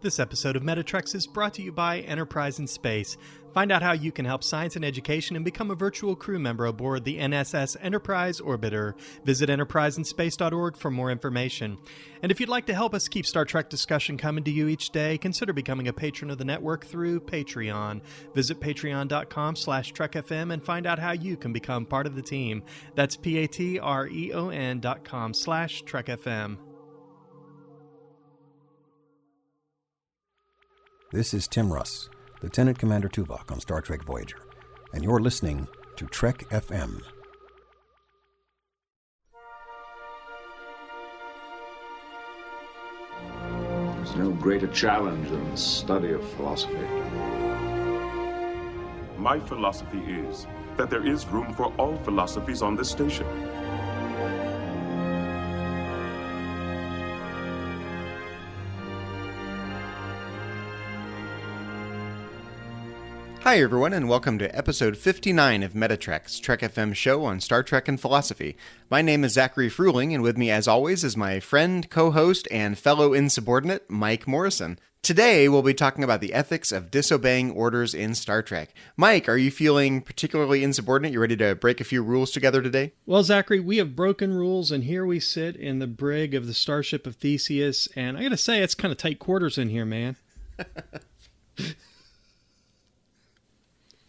This episode of Metatrex is brought to you by Enterprise in Space. Find out how you can help science and education and become a virtual crew member aboard the NSS Enterprise Orbiter. Visit enterpriseinspace.org for more information. And if you'd like to help us keep Star Trek discussion coming to you each day, consider becoming a patron of the network through Patreon. Visit patreon.com/trekfm and find out how you can become part of the team. That's patreon.com/trekfm. This is Tim Russ, Lieutenant Commander Tuvok on Star Trek Voyager, and you're listening to Trek FM. There's no greater challenge than the study of philosophy. My philosophy is that there is room for all philosophies on this station. Hi everyone, and welcome to episode 59 of Metatrex, Trek FM show on Star Trek and philosophy. My name is Zachary Fruehling, and with me as always is my friend, co-host, and fellow insubordinate, Mike Morrison. Today we'll be talking about the ethics of disobeying orders in Star Trek. Mike, are you feeling particularly insubordinate? You ready to break a few rules together today? Well, Zachary, we have broken rules, and here we sit in the brig of the Starship of Theseus, and I gotta say, it's kind of tight quarters in here, man.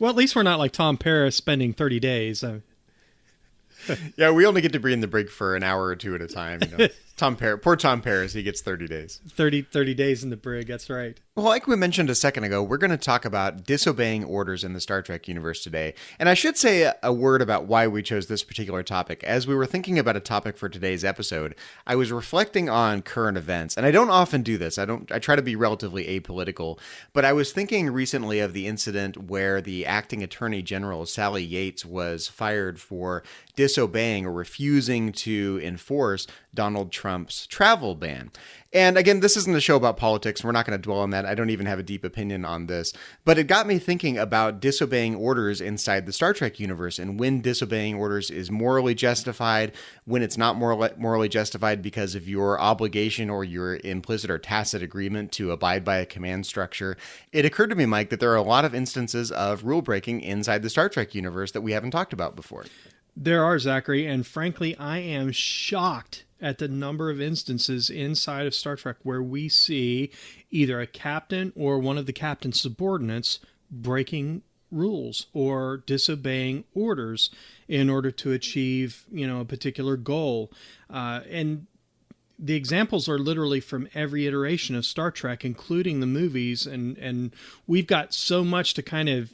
Well, at least we're not like Tom Paris spending 30 days. Yeah, we only get to be in the brig for an hour or two at a time. You know. Poor Tom Paris, he gets 30 days. 30 days in the brig, that's right. Well, like we mentioned a second ago, we're going to talk about disobeying orders in the Star Trek universe today. And I should say a word about why we chose this particular topic. As we were thinking about a topic for today's episode, I was reflecting on current events. And I don't often do this. I try to be relatively apolitical. But I was thinking recently of the incident where the acting Attorney General, Sally Yates, was fired for disobeying or refusing to enforce Donald Trump's travel ban. And again, this isn't a show about politics. We're not going to dwell on that. I don't even have a deep opinion on this. But it got me thinking about disobeying orders inside the Star Trek universe and when disobeying orders is morally justified, when it's not morally justified because of your obligation or your implicit or tacit agreement to abide by a command structure. It occurred to me, Mike, that there are a lot of instances of rule breaking inside the Star Trek universe that we haven't talked about before. There are, Zachary, and frankly, I am shocked at the number of instances inside of Star Trek where we see either a captain or one of the captain's subordinates breaking rules or disobeying orders in order to achieve, a particular goal. And the examples are literally from every iteration of Star Trek, including the movies, and we've got so much to kind of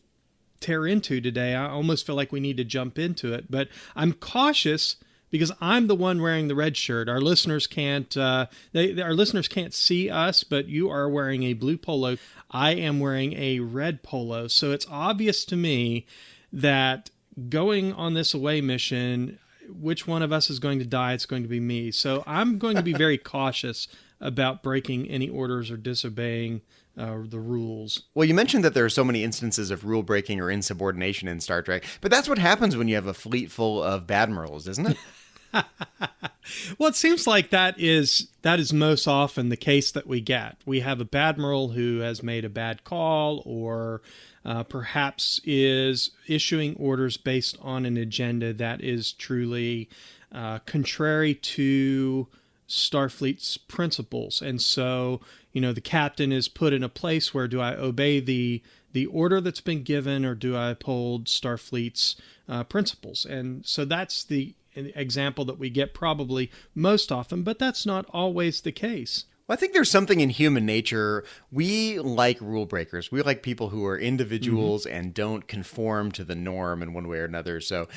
tear into today. I almost feel like we need to jump into it, but I'm cautious because I'm the one wearing the red shirt. Our listeners can't our listeners can't see us, but you are wearing a blue polo. I am wearing a red polo. So it's obvious to me that going on this away mission, which one of us is going to die? It's going to be me. So I'm going to be very cautious about breaking any orders or disobeying the rules. Well, you mentioned that there are so many instances of rule breaking or insubordination in Star Trek, but that's what happens when you have a fleet full of badmirals, isn't it? Well, it seems like that is most often the case that we get. We have a Badmiral who has made a bad call or perhaps is issuing orders based on an agenda that is truly contrary to Starfleet's principles. And so, the captain is put in a place where do I obey the order that's been given or do I uphold Starfleet's principles? And so that's the example that we get probably most often, but that's not always the case. Well, I think there's something in human nature. We like rule breakers. We like people who are individuals and don't conform to the norm in one way or another. So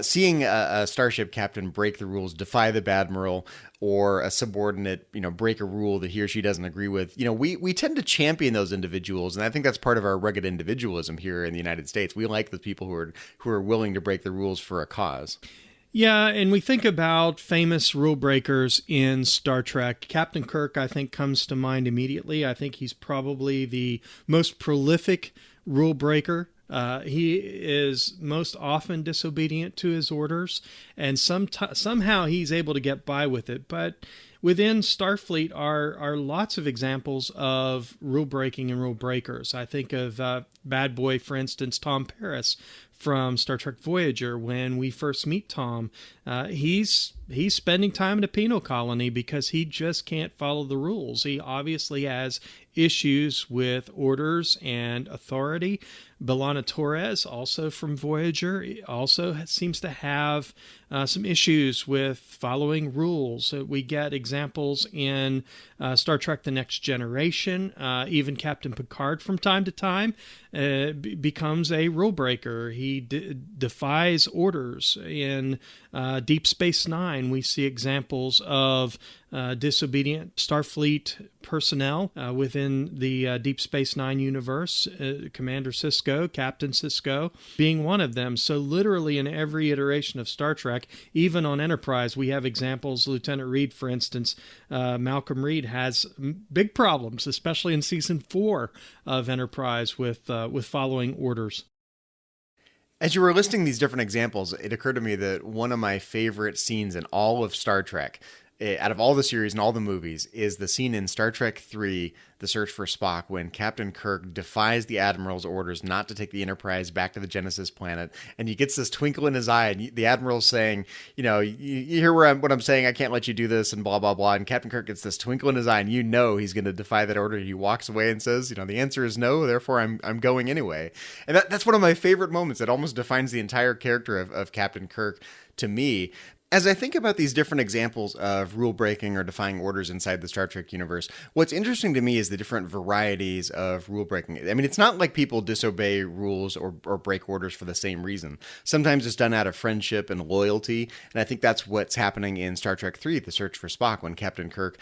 seeing a starship captain break the rules, defy the Badmiral, or a subordinate, break a rule that he or she doesn't agree with, we tend to champion those individuals. And I think that's part of our rugged individualism here in the United States. We like the people who are willing to break the rules for a cause. Yeah, and we think about famous rule breakers in Star Trek. Captain Kirk, I think, comes to mind immediately. I think he's probably the most prolific rule breaker. He is most often disobedient to his orders, and somehow he's able to get by with it. But within Starfleet are lots of examples of rule breaking and rule breakers. I think of bad boy, for instance, Tom Paris from Star Trek Voyager. When we first meet Tom, he's spending time in a penal colony because he just can't follow the rules. He obviously has issues with orders and authority. B'Elanna Torres, also from Voyager, also seems to have some issues with following rules. We get examples in Star Trek The Next Generation. Even Captain Picard from time to time becomes a rule breaker. He defies orders. In Deep Space Nine, we see examples of disobedient Starfleet personnel within the Deep Space Nine universe, Commander Sisko, Captain Sisko being one of them. So literally in every iteration of Star Trek, even on Enterprise, we have examples. Lieutenant Reed, for instance, Malcolm Reed has big problems, especially in Season 4 of Enterprise with following orders. As you were listing these different examples, it occurred to me that one of my favorite scenes in all of Star Trek, out of all the series and all the movies, is the scene in Star Trek III, The Search for Spock, when Captain Kirk defies the Admiral's orders not to take the Enterprise back to the Genesis planet, and he gets this twinkle in his eye, and the Admiral's saying, you hear what I'm saying, I can't let you do this, and blah, blah, blah, and Captain Kirk gets this twinkle in his eye, and he's going to defy that order. He walks away and says, the answer is no, therefore I'm going anyway. And that's one of my favorite moments. It almost defines the entire character of Captain Kirk to me. As I think about these different examples of rule breaking or defying orders inside the Star Trek universe, what's interesting to me is the different varieties of rule breaking. I mean, it's not like people disobey rules or break orders for the same reason. Sometimes it's done out of friendship and loyalty, and I think that's what's happening in Star Trek III, The Search for Spock, when Captain Kirk,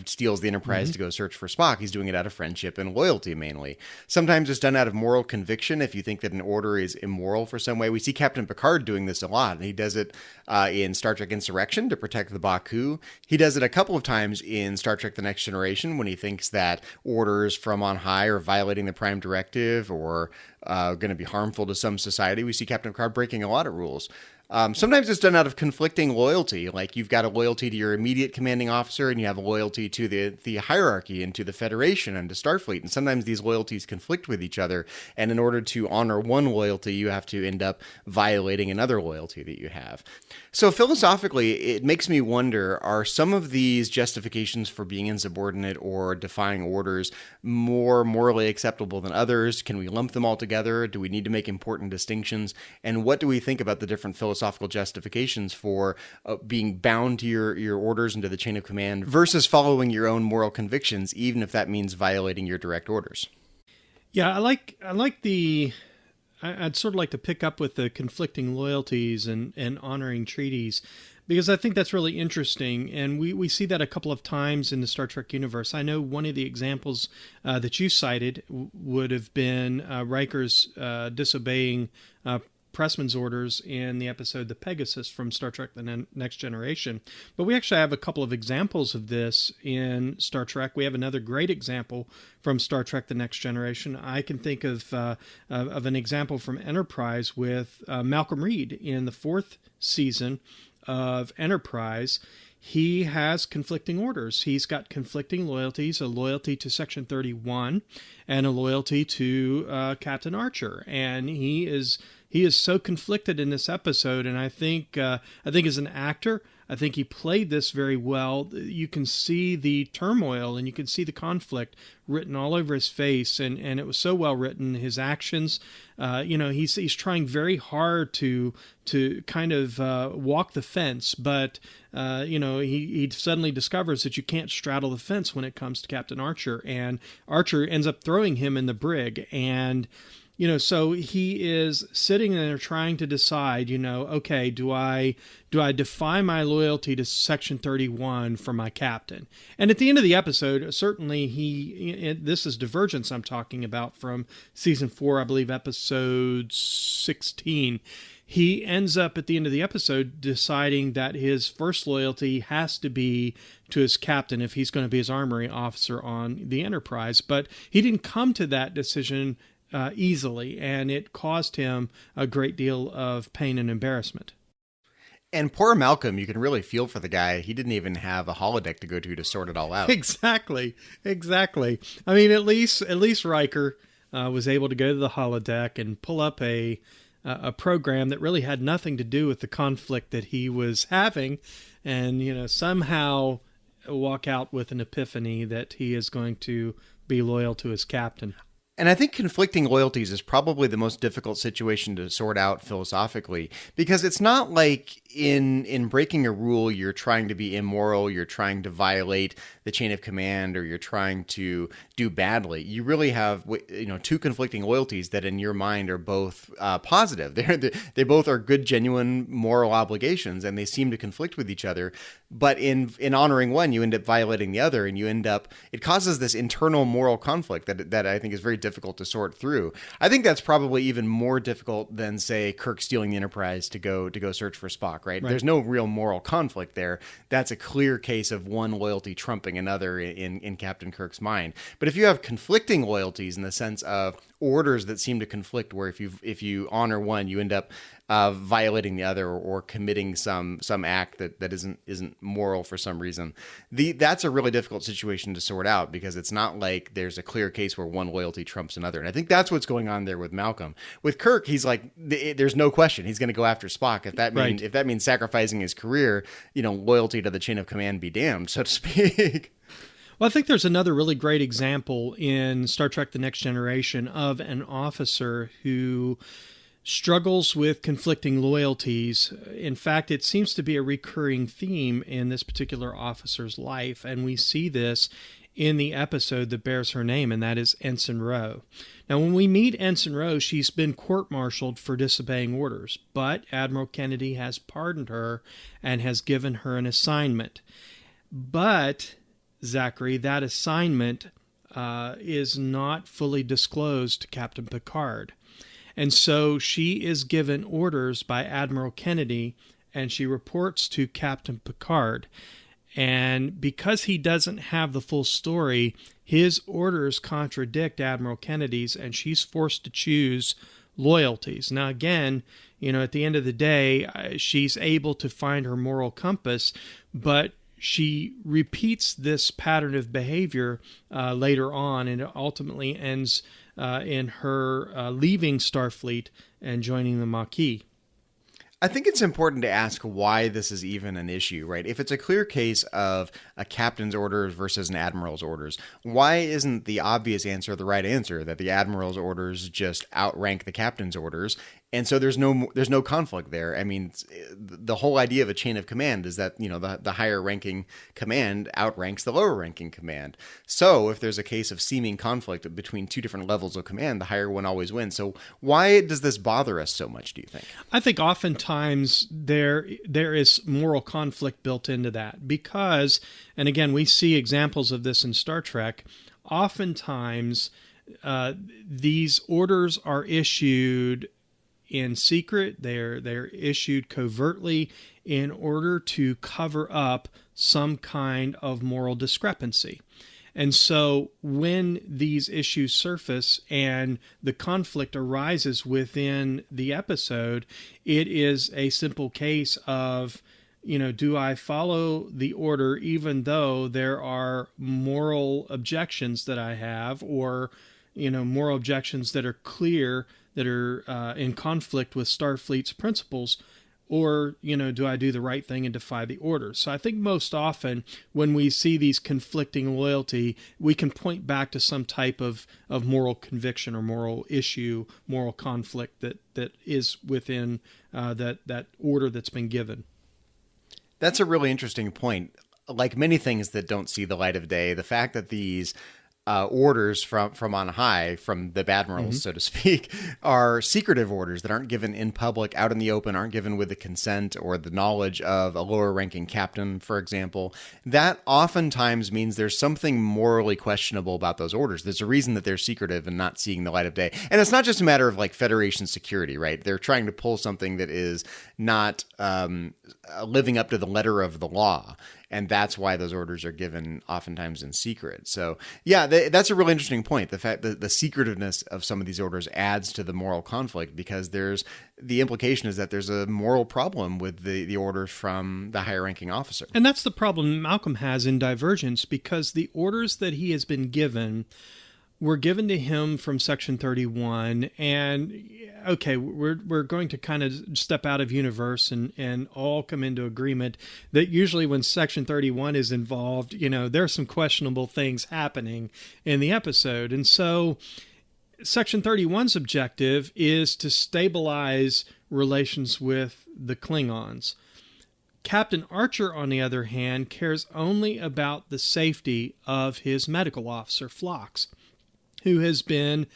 steals the Enterprise to go search for Spock. He's doing it out of friendship and loyalty mainly. Sometimes it's done out of moral conviction if you think that an order is immoral for some way. We see Captain Picard doing this a lot, and he does it in Star Trek Insurrection to protect the Baku. He does it a couple of times in Star Trek The Next Generation when he thinks that orders from on high are violating the Prime Directive or going to be harmful to some society. We see Captain Picard breaking a lot of rules. Sometimes it's done out of conflicting loyalty, like you've got a loyalty to your immediate commanding officer and you have a loyalty to the hierarchy and to the Federation and to Starfleet. And sometimes these loyalties conflict with each other. And in order to honor one loyalty, you have to end up violating another loyalty that you have. So philosophically, it makes me wonder, are some of these justifications for being insubordinate or defying orders more morally acceptable than others? Can we lump them all together? Do we need to make important distinctions? And what do we think about the different philosophical justifications for being bound to your orders and to the chain of command versus following your own moral convictions, even if that means violating your direct orders? Yeah, I'd sort of like to pick up with the conflicting loyalties and honoring treaties, because I think that's really interesting. And we see that a couple of times in the Star Trek universe. I know one of the examples that you cited would have been Riker's disobeying Pressman's orders in the episode The Pegasus from Star Trek The Next Generation. But we actually have a couple of examples of this in Star Trek. We have another great example from Star Trek The Next Generation. I can think of an example from Enterprise with Malcolm Reed in the 4th season of Enterprise. He has conflicting orders. He's got conflicting loyalties, a loyalty to Section 31 and a loyalty to Captain Archer. And he is so conflicted in this episode, and I think as an actor, I think he played this very well. You can see the turmoil and you can see the conflict written all over his face, and it was so well written. His actions, he's trying very hard to kind of walk the fence, but he suddenly discovers that you can't straddle the fence when it comes to Captain Archer, and Archer ends up throwing him in the brig. And so he is sitting there trying to decide, okay, do I defy my loyalty to Section 31 for my captain? And at the end of the episode, certainly this is Divergence I'm talking about from Season 4, I believe, Episode 16. He ends up at the end of the episode deciding that his first loyalty has to be to his captain if he's going to be his armory officer on the Enterprise. But he didn't come to that decision easily, and it caused him a great deal of pain and embarrassment. And poor Malcolm, you can really feel for the guy. He didn't even have a holodeck to go to sort it all out. Exactly. I mean, at least Riker was able to go to the holodeck and pull up a program that really had nothing to do with the conflict that he was having, and somehow walk out with an epiphany that he is going to be loyal to his captain. And I think conflicting loyalties is probably the most difficult situation to sort out philosophically, because it's not like in breaking a rule, you're trying to be immoral, you're trying to violate the chain of command, or you're trying to do badly. You really have, two conflicting loyalties that in your mind are both positive. They both are good, genuine moral obligations, and they seem to conflict with each other. But in honoring one, you end up violating the other, and it causes this internal moral conflict that I think is very difficult to sort through. I think that's probably even more difficult than, say, Kirk stealing the Enterprise to go search for Spock, right? There's no real moral conflict there. That's a clear case of one loyalty trumping another in Captain Kirk's mind. But if you have conflicting loyalties in the sense of orders that seem to conflict, where if you honor one, you end up violating the other, or committing some act that isn't moral for some reason. That's a really difficult situation to sort out, because it's not like there's a clear case where one loyalty trumps another. And I think that's what's going on there with Malcolm. With Kirk, he's like, there's no question he's going to go after Spock. If that means sacrificing his career, loyalty to the chain of command be damned, so to speak. Well, I think there's another really great example in Star Trek: The Next Generation of an officer who struggles with conflicting loyalties. In fact, it seems to be a recurring theme in this particular officer's life, and we see this in the episode that bears her name, and that is Ensign Ro. Now, when we meet Ensign Ro, she's been court-martialed for disobeying orders, but Admiral Kennedy has pardoned her and has given her an assignment. But, Zachary, that assignment is not fully disclosed to Captain Picard. And so she is given orders by Admiral Kennedy, and she reports to Captain Picard. And because he doesn't have the full story, his orders contradict Admiral Kennedy's, and she's forced to choose loyalties. Now, again, at the end of the day, she's able to find her moral compass, but she repeats this pattern of behavior later on, and it ultimately ends in her leaving Starfleet and joining the Maquis. I think it's important to ask why this is even an issue, right? If it's a clear case of a captain's orders versus an admiral's orders, why isn't the obvious answer the right answer, that the admiral's orders just outrank the captain's orders? And so there's no conflict there. I mean, the whole idea of a chain of command is that, the higher ranking command outranks the lower ranking command. So if there's a case of seeming conflict between two different levels of command, the higher one always wins. So why does this bother us so much, do you think? I think oftentimes there is moral conflict built into that because, and again, we see examples of this in Star Trek, oftentimes these orders are issued in secret. They're issued covertly in order to cover up some kind of moral discrepancy. And so when these issues surface and the conflict arises within the episode, it is a simple case of, do I follow the order even though there are moral objections that I have, or, moral objections that are clear, that are in conflict with Starfleet's principles, or, do I do the right thing and defy the orders? So I think most often when we see these conflicting loyalty, we can point back to some type of moral conviction or moral issue, moral conflict that is within that order that's been given. That's a really interesting point. Like many things that don't see the light of day, the fact that these orders from on high, from the Badmirals, so to speak, are secretive orders that aren't given in public, out in the open, aren't given with the consent or the knowledge of a lower ranking captain, for example. That oftentimes means there's something morally questionable about those orders. There's a reason that they're secretive and not seeing the light of day. And it's not just a matter of like Federation security, right? They're trying to pull something that is not living up to the letter of the law. And that's why those orders are given oftentimes in secret. So yeah, that's a really interesting point. The fact that the secretiveness of some of these orders adds to the moral conflict, because the implication is that there's a moral problem with the orders from the higher ranking officer. And that's the problem Malcolm has in Divergence, because the orders that he has been given were given to him from Section 31, and okay, we're going to kind of step out of universe and all come into agreement that usually when Section 31 is involved, there's some questionable things happening in the episode. And so Section 31's objective is to stabilize relations with the Klingons. Captain Archer, on the other hand, cares only about the safety of his medical officer, Phlox, who has been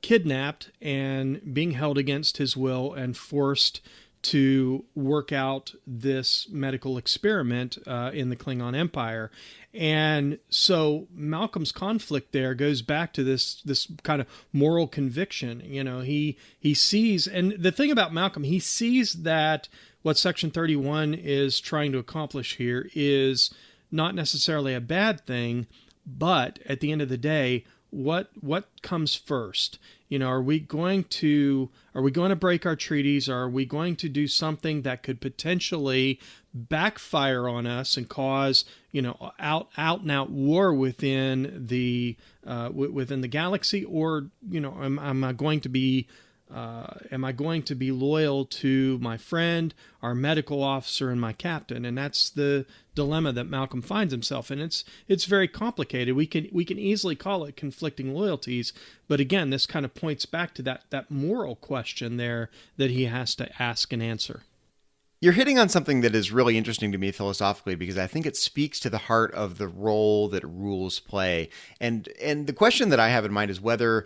kidnapped and being held against his will and forced to work out this medical experiment in the Klingon Empire. And so Malcolm's conflict there goes back to this kind of moral conviction. He sees, and the thing about Malcolm, he sees that what Section 31 is trying to accomplish here is not necessarily a bad thing, but at the end of the day, what comes first? Are we going to break our treaties? Or are we going to do something that could potentially backfire on us and cause out and out war within the galaxy? Or am I going to be loyal to my friend, our medical officer, and my captain? And that's the dilemma that Malcolm finds himself in. It's very complicated. We can easily call it conflicting loyalties, but again, this kind of points back to that moral question there that he has to ask and answer. You're hitting on something that is really interesting to me philosophically, because I think it speaks to the heart of the role that rules play. And the question that I have in mind is whether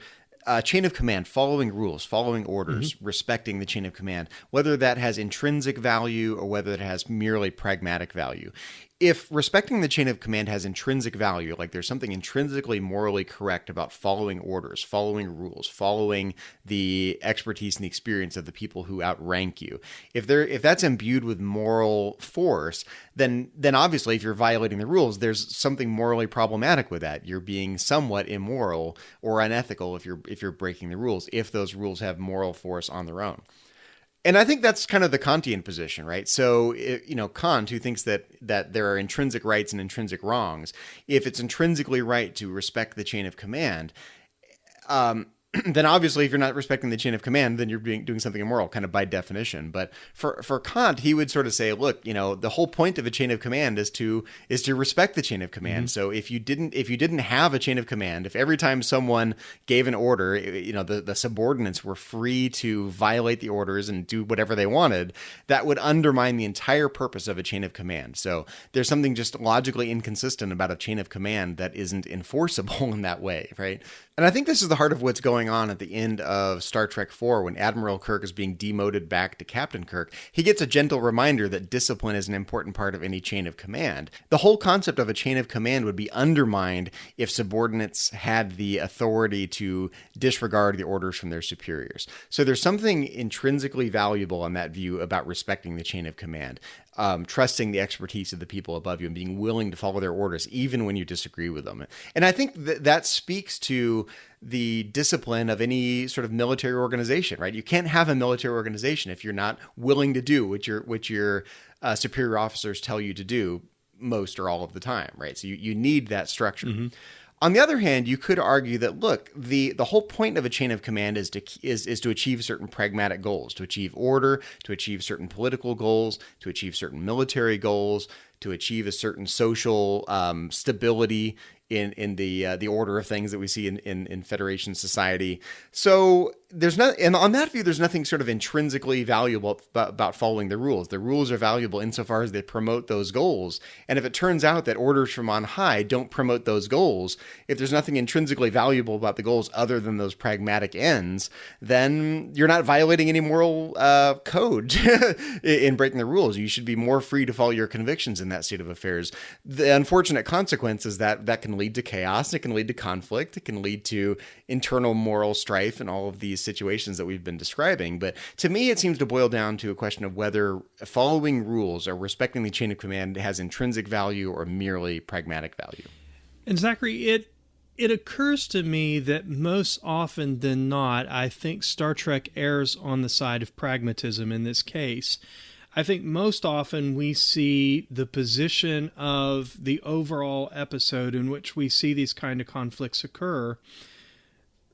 chain of command, following rules, following orders, respecting the chain of command, whether that has intrinsic value or whether it has merely pragmatic value. If respecting the chain of command has intrinsic value, like there's something intrinsically morally correct about following orders, following rules, following the expertise and the experience of the people who outrank you, if that's imbued with moral force, then obviously if you're violating the rules, there's something morally problematic with that. You're being somewhat immoral or unethical if you're breaking the rules, if those rules have moral force on their own. And I think that's kind of the Kantian position, right? So, Kant, who thinks that there are intrinsic rights and intrinsic wrongs, if it's intrinsically right to respect the chain of command, then obviously if you're not respecting the chain of command, then you're doing something immoral, kind of by definition. But for Kant, he would sort of say, look, the whole point of a chain of command is to respect the chain of command. So if you didn't have a chain of command, if every time someone gave an order, the subordinates were free to violate the orders and do whatever they wanted, that would undermine the entire purpose of a chain of command. So there's something just logically inconsistent about a chain of command that isn't enforceable in that way, right? And I think this is the heart of what's going on at the end of Star Trek IV when Admiral Kirk is being demoted back to Captain Kirk. He gets a gentle reminder that discipline is an important part of any chain of command. The whole concept of a chain of command would be undermined if subordinates had the authority to disregard the orders from their superiors. So there's something intrinsically valuable in that view about respecting the chain of command. Trusting the expertise of the people above you and being willing to follow their orders, even when you disagree with them. And I think that speaks to the discipline of any sort of military organization, right? You can't have a military organization if you're not willing to do what your superior officers tell you to do most or all of the time, right? So you need that structure. Mm-hmm. On the other hand, you could argue that, look, the whole point of a chain of command is to achieve certain pragmatic goals, to achieve order, to achieve certain political goals, to achieve certain military goals, to achieve a certain social stability in the order of things that we see in Federation society. So and on that view, there's nothing sort of intrinsically valuable about following the rules. The rules are valuable insofar as they promote those goals. And if it turns out that orders from on high don't promote those goals, if there's nothing intrinsically valuable about the goals other than those pragmatic ends, then you're not violating any moral code in breaking the rules. You should be more free to follow your convictions in that state of affairs. The unfortunate consequence is that can can lead to chaos, it can lead to conflict, it can lead to internal moral strife and all of these situations that we've been describing. But to me, it seems to boil down to a question of whether following rules or respecting the chain of command has intrinsic value or merely pragmatic value. And Zachary, it occurs to me that most often than not, I think Star Trek errs on the side of pragmatism in this case. I think most often we see the position of the overall episode in which we see these kind of conflicts occur,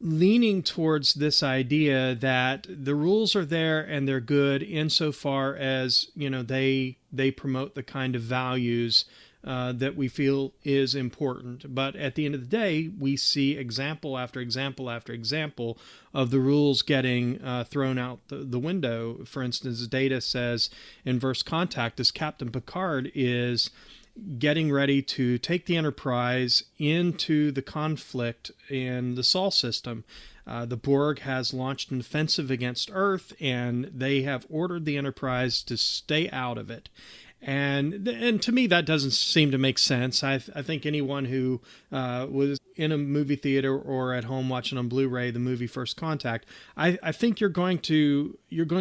leaning towards this idea that the rules are there and they're good insofar as, they promote the kind of values that we feel is important. But at the end of the day, we see example after example after example of the rules getting thrown out the window. For instance, Data says in First Contact, as Captain Picard is getting ready to take the Enterprise into the conflict in the Sol system. The Borg has launched an offensive against Earth, and they have ordered the Enterprise to stay out of it. And to me, that doesn't seem to make sense. I think anyone who was in a movie theater or at home watching on Blu-ray the movie First Contact, I think you're going to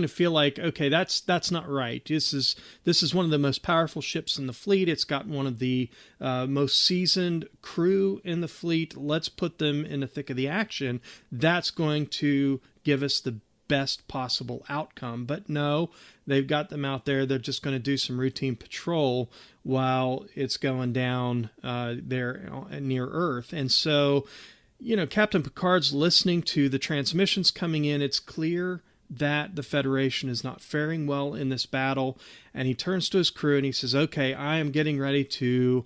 feel like, okay, that's not right. This is one of the most powerful ships in the fleet. It's got one of the most seasoned crew in the fleet. Let's put them in the thick of the action. That's going to give us the best possible outcome. But no, they've got them out there. They're just going to do some routine patrol while it's going down there near Earth. And so, Captain Picard's listening to the transmissions coming in. It's clear that the Federation is not faring well in this battle. And he turns to his crew and he says, okay, I am getting ready to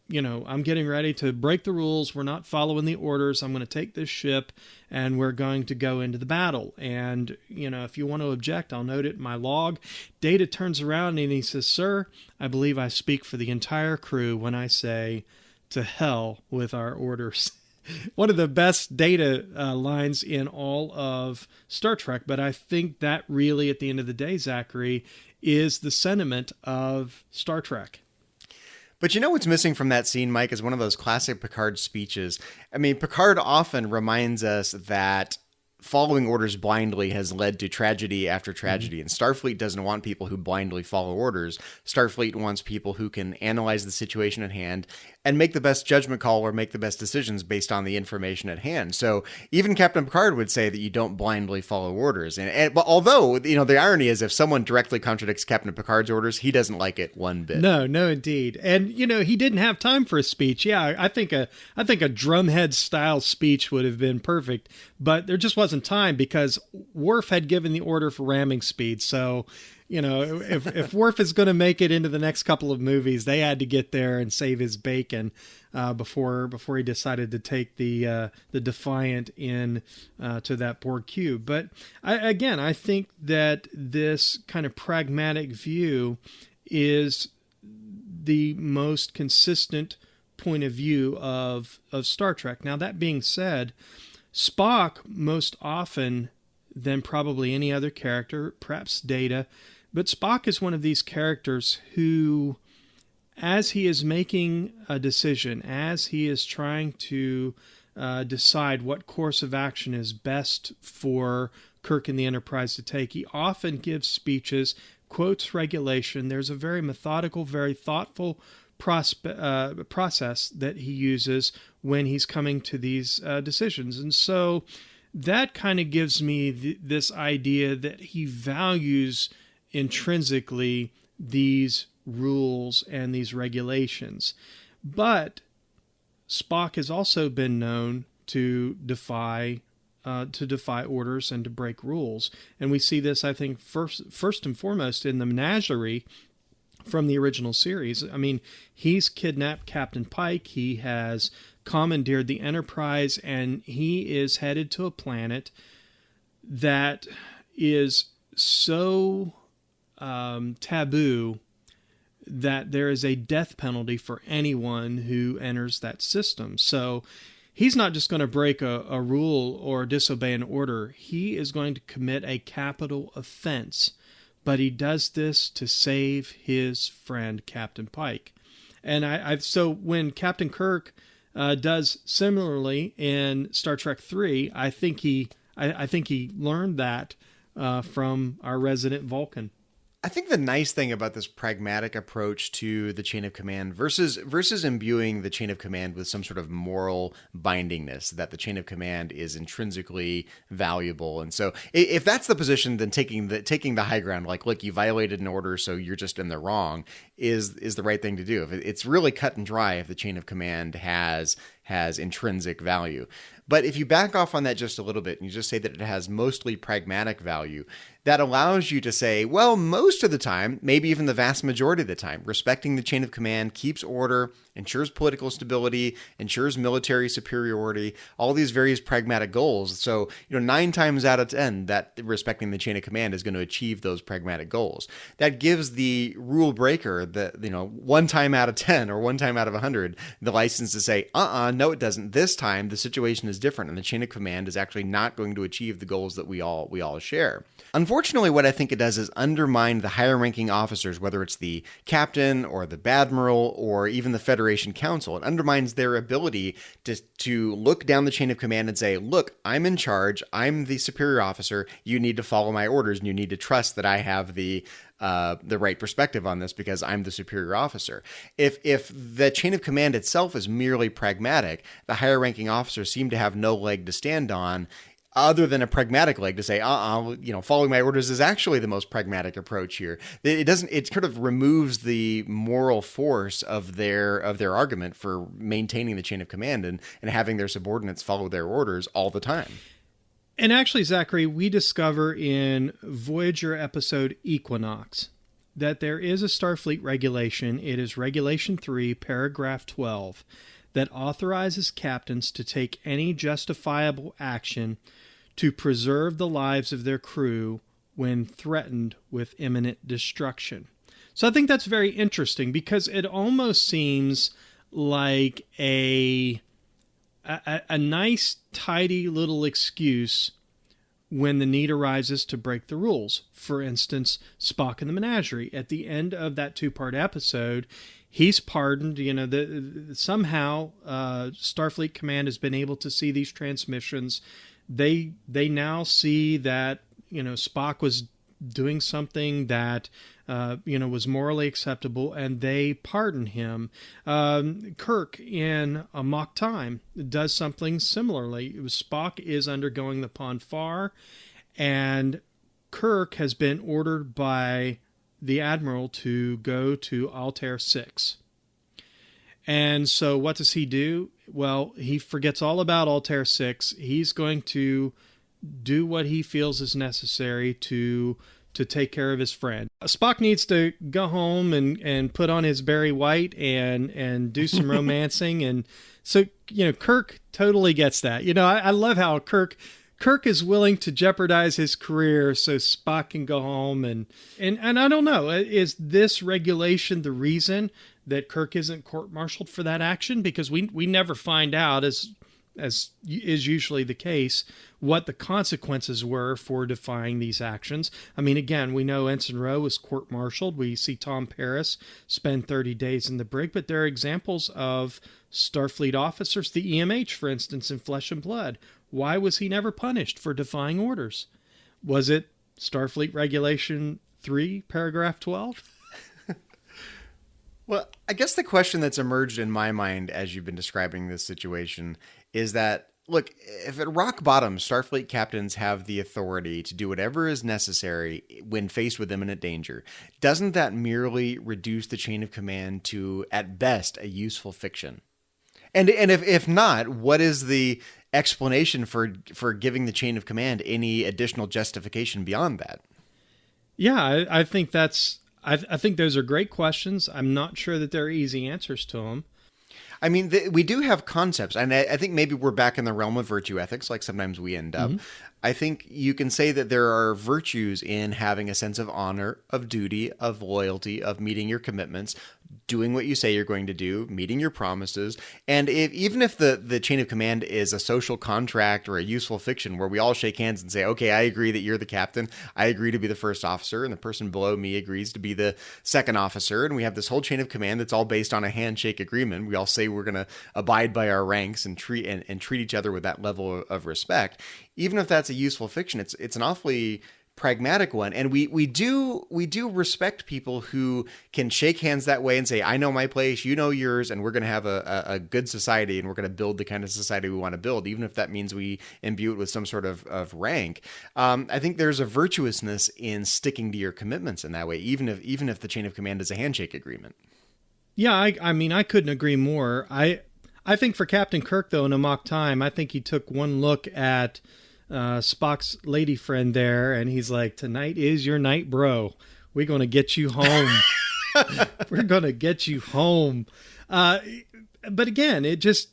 I'm getting ready to break the rules. We're not following the orders. I'm going to take this ship and we're going to go into the battle. And, if you want to object, I'll note it in my log. Data turns around and he says, sir, I believe I speak for the entire crew when I say, to hell with our orders. One of the best Data lines in all of Star Trek. But I think that really, at the end of the day, Zachary, is the sentiment of Star Trek. But what's missing from that scene, Mike, is one of those classic Picard speeches. I mean, Picard often reminds us that following orders blindly has led to tragedy after tragedy. And Starfleet doesn't want people who blindly follow orders. Starfleet wants people who can analyze the situation at hand and make the best judgment call or make the best decisions based on the information at hand. So even Captain Picard would say that you don't blindly follow orders. But although, the irony is if someone directly contradicts Captain Picard's orders, he doesn't like it one bit. No, indeed. And, he didn't have time for a speech. Yeah, I think a drumhead style speech would have been perfect, but there just wasn't time because Worf had given the order for ramming speed. So, if Worf is going to make it into the next couple of movies, they had to get there and save his bacon before he decided to take the Defiant in to that Borg cube. But I think that this kind of pragmatic view is the most consistent point of view of Star Trek. Now, that being said, Spock, most often than probably any other character, perhaps Data, but Spock is one of these characters who, as he is making a decision, as he is trying to decide what course of action is best for Kirk and the Enterprise to take, he often gives speeches, quotes regulation. There's a very methodical, very thoughtful process that he uses when he's coming to these decisions. And so that kind of gives me this idea that he values intrinsically these rules and these regulations. But Spock has also been known to defy orders and to break rules. And we see this, I think, first and foremost in the menagerie from the original series. I mean, he's kidnapped Captain Pike. He has commandeered the Enterprise, and he is headed to a planet that is so taboo that there is a death penalty for anyone who enters that system. So he's not just going to break a rule or disobey an order. He is going to commit a capital offense, but he does this to save his friend, Captain Pike. And so when Captain Kirk does similarly in Star Trek 3, I think he learned that from our resident Vulcan. I think the nice thing about this pragmatic approach to the chain of command versus imbuing the chain of command with some sort of moral bindingness, that the chain of command is intrinsically valuable. And so if that's the position, then taking the high ground, like, look, you violated an order, so you're just in the wrong, is the right thing to do. If it's really cut and dry if the chain of command has intrinsic value. But if you back off on that just a little bit and you just say that it has mostly pragmatic value, that allows you to say, well, most of the time, maybe even the vast majority of the time, respecting the chain of command keeps order, ensures political stability, ensures military superiority, all these various pragmatic goals. So, 9 times out of 10, that respecting the chain of command is going to achieve those pragmatic goals. That gives the rule breaker, 1 time out of 10 or 1 time out of 100, the license to say, no, it doesn't. This time, the situation is different, and the chain of command is actually not going to achieve the goals that we all share. Unfortunately, what I think it does is undermine the higher-ranking officers, whether it's the captain or the Badmiral or even the Federation Council. It undermines their ability to look down the chain of command and say, look, I'm in charge. I'm the superior officer. You need to follow my orders, and you need to trust that I have the right perspective on this because I'm the superior officer. If the chain of command itself is merely pragmatic, the higher ranking officers seem to have no leg to stand on other than a pragmatic leg to say, following my orders is actually the most pragmatic approach here. It sort of removes the moral force of their argument for maintaining the chain of command and having their subordinates follow their orders all the time. And actually, Zachary, we discover in Voyager episode Equinox that there is a Starfleet regulation. It is Regulation 3, Paragraph 12, that authorizes captains to take any justifiable action to preserve the lives of their crew when threatened with imminent destruction. So I think that's very interesting because it almost seems like a nice, tidy little excuse when the need arises to break the rules. For instance, Spock in the Menagerie. At the end of that 2-part episode, he's pardoned. Somehow Starfleet Command has been able to see these transmissions. They now see that Spock was doing something that was morally acceptable, and they pardon him. Kirk in Amok Time does something similarly. Spock is undergoing the Pon farr, and Kirk has been ordered by the Admiral to go to Altair 6. And so what does he do? Well, he forgets all about Altair 6. He's going to do what he feels is necessary to take care of his friend. Spock needs to go home and put on his Barry White and do some romancing. And so, Kirk totally gets that. I love how Kirk is willing to jeopardize his career so Spock can go home. And I don't know, is this regulation the reason that Kirk isn't court-martialed for that action? Because we never find out, as is usually the case, what the consequences were for defying these actions. I mean, again, we know Ensign Rowe was court-martialed. We see Tom Paris spend 30 days in the brig, but there are examples of Starfleet officers, the EMH, for instance, in Flesh and Blood. Why was he never punished for defying orders? Was it Starfleet Regulation 3, Paragraph 12? Well, I guess the question that's emerged in my mind as you've been describing this situation is that, look, if at rock bottom, Starfleet captains have the authority to do whatever is necessary when faced with imminent danger, doesn't that merely reduce the chain of command to, at best, a useful fiction? And if not, what is the explanation for giving the chain of command any additional justification beyond that? Yeah, I think that's... I think those are great questions. I'm not sure that there are easy answers to them. I mean, we do have concepts, and I think maybe we're back in the realm of virtue ethics, like sometimes we end up. I think you can say that there are virtues in having a sense of honor, of duty, of loyalty, of meeting your commitments, doing what you say you're going to do, meeting your promises. And even if the chain of command is a social contract or a useful fiction where we all shake hands and say, okay, I agree that you're the captain, I agree to be the first officer, and the person below me agrees to be the second officer, and we have this whole chain of command that's all based on a handshake agreement. We all say we're going to abide by our ranks and treat each other with that level of respect. Even if that's a useful fiction, it's an awfully pragmatic one, and we do respect people who can shake hands that way and say, I know my place, you know yours, and we're going to have a good society, and we're going to build the kind of society we want to build, even if that means we imbue it with some sort of rank. I think there's a virtuousness in sticking to your commitments in that way, even if the chain of command is a handshake agreement. Yeah, I mean, I couldn't agree more. I think for Captain Kirk, though, in Amok Time, I think he took one look at Spock's lady friend there, and he's like, tonight is your night, bro. We're going to get you home. We're going to get you home. But again, it just,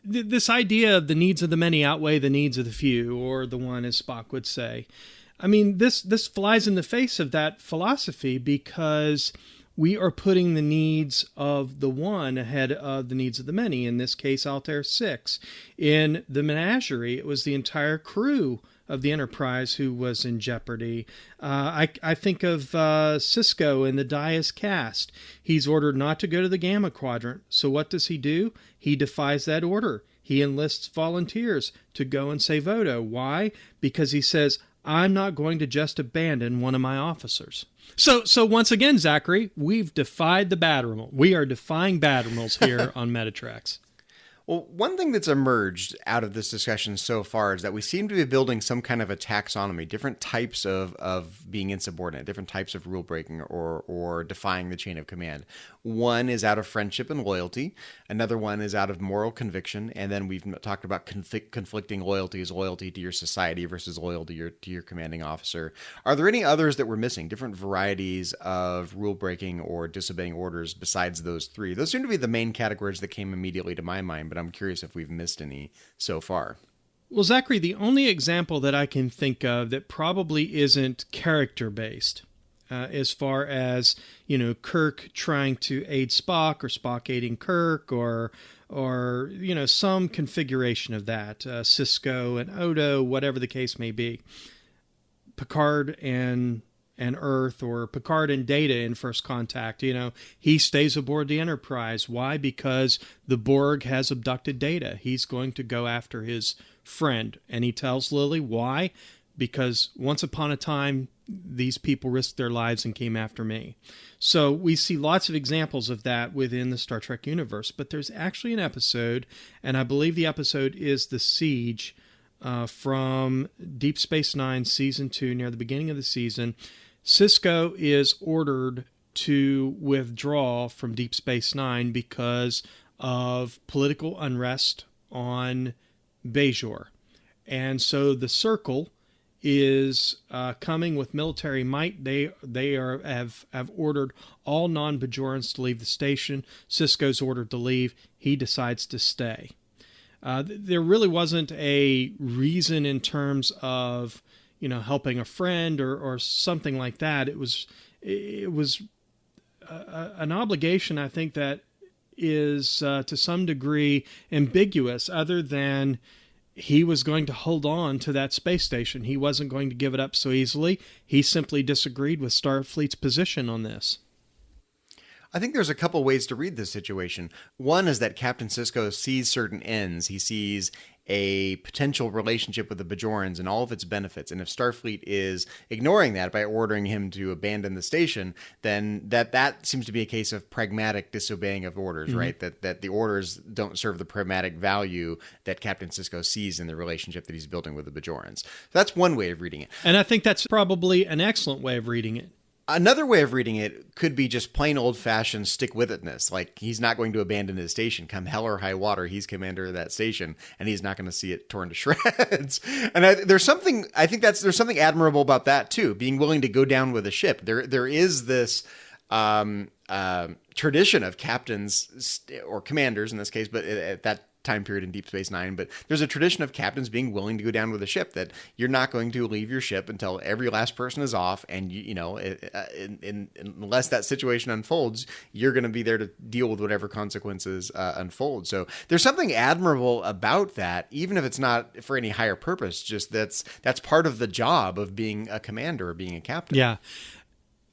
this idea of the needs of the many outweigh the needs of the few, or the one, as Spock would say. I mean, this flies in the face of that philosophy, because we are putting the needs of the one ahead of the needs of the many. In this case, Altair 6. In the Menagerie, it was the entire crew of the Enterprise who was in jeopardy. I think of Sisko in the Dias cast. He's ordered not to go to the Gamma Quadrant. So what does he do? He defies that order. He enlists volunteers to go and save Odo. Why? Because he says, I'm not going to just abandon one of my officers. So once again, Zachary, we've defied the Badmiral. We are defying Badmirals here on Metatrax. Well, one thing that's emerged out of this discussion so far is that we seem to be building some kind of a taxonomy, different types of being insubordinate, different types of rule breaking or defying the chain of command. One is out of friendship and loyalty. Another one is out of moral conviction. And then we've talked about conflicting loyalties, loyalty to your society versus loyalty to your commanding officer. Are there any others that we're missing, different varieties of rule breaking or disobeying orders besides those three? Those seem to be the main categories that came immediately to my mind, but I'm curious if we've missed any so far. Well, Zachary, the only example that I can think of that probably isn't character-based, as far as, Kirk trying to aid Spock or Spock aiding Kirk or some configuration of that, Sisko and Odo, whatever the case may be. Picard and Earth, or Picard and Data in First Contact, he stays aboard the Enterprise. Why? Because the Borg has abducted Data. He's going to go after his friend. And he tells Lily, why? Because once upon a time, these people risked their lives and came after me. So we see lots of examples of that within the Star Trek universe. But there's actually an episode, and I believe the episode is The Siege, from Deep Space Nine, Season 2, near the beginning of the season. Sisko is ordered to withdraw from Deep Space Nine because of political unrest on Bajor. And so the Circle is coming with military might. They have ordered all non-Bajorans to leave the station. Sisko's ordered to leave. He decides to stay. There really wasn't a reason in terms of, helping a friend or something like that. It was an obligation, I think, that is to some degree ambiguous, other than he was going to hold on to that space station. He wasn't going to give it up so easily. He simply disagreed with Starfleet's position on this. I think there's a couple ways to read this situation. One is that Captain Sisko sees certain ends. He sees a potential relationship with the Bajorans and all of its benefits. And if Starfleet is ignoring that by ordering him to abandon the station, then that seems to be a case of pragmatic disobeying of orders, mm-hmm. right? That the orders don't serve the pragmatic value that Captain Sisko sees in the relationship that he's building with the Bajorans. So that's one way of reading it. And I think that's probably an excellent way of reading it. Another way of reading it could be just plain old-fashioned stick-with-itness. Like, he's not going to abandon his station. Come hell or high water, he's commander of that station, and he's not going to see it torn to shreds. And there's something admirable about that, too, being willing to go down with a ship. There is this tradition of captains, or commanders in this case, but that time period in Deep Space Nine, but there's a tradition of captains being willing to go down with a ship, that you're not going to leave your ship until every last person is off, and unless that situation unfolds, you're going to be there to deal with whatever consequences unfold. So there's something admirable about that, even if it's not for any higher purpose. Just that's part of the job of being a commander or being a captain. Yeah,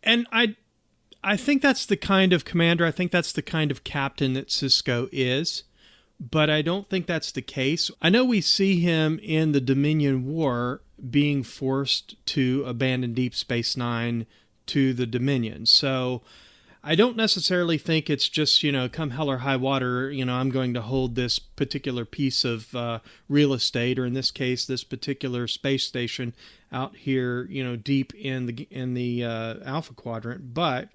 and I think that's the kind of commander, I think that's the kind of captain that Sisko is, but I don't think that's the case. I know we see him in the Dominion War being forced to abandon Deep Space Nine to the Dominion. So I don't necessarily think it's just, come hell or high water, I'm going to hold this particular piece of real estate, or in this case, this particular space station out here, deep in the Alpha Quadrant. But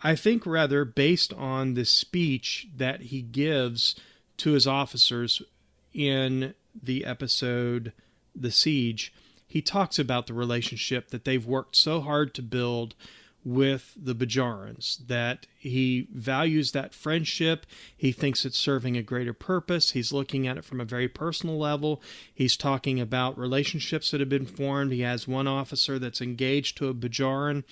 I think rather, based on the speech that he gives to his officers in the episode The Siege, he talks about the relationship that they've worked so hard to build with the Bajorans, that he values that friendship. He thinks it's serving a greater purpose. He's looking at it from a very personal level. He's talking about relationships that have been formed. He has one officer that's engaged to a Bajoran,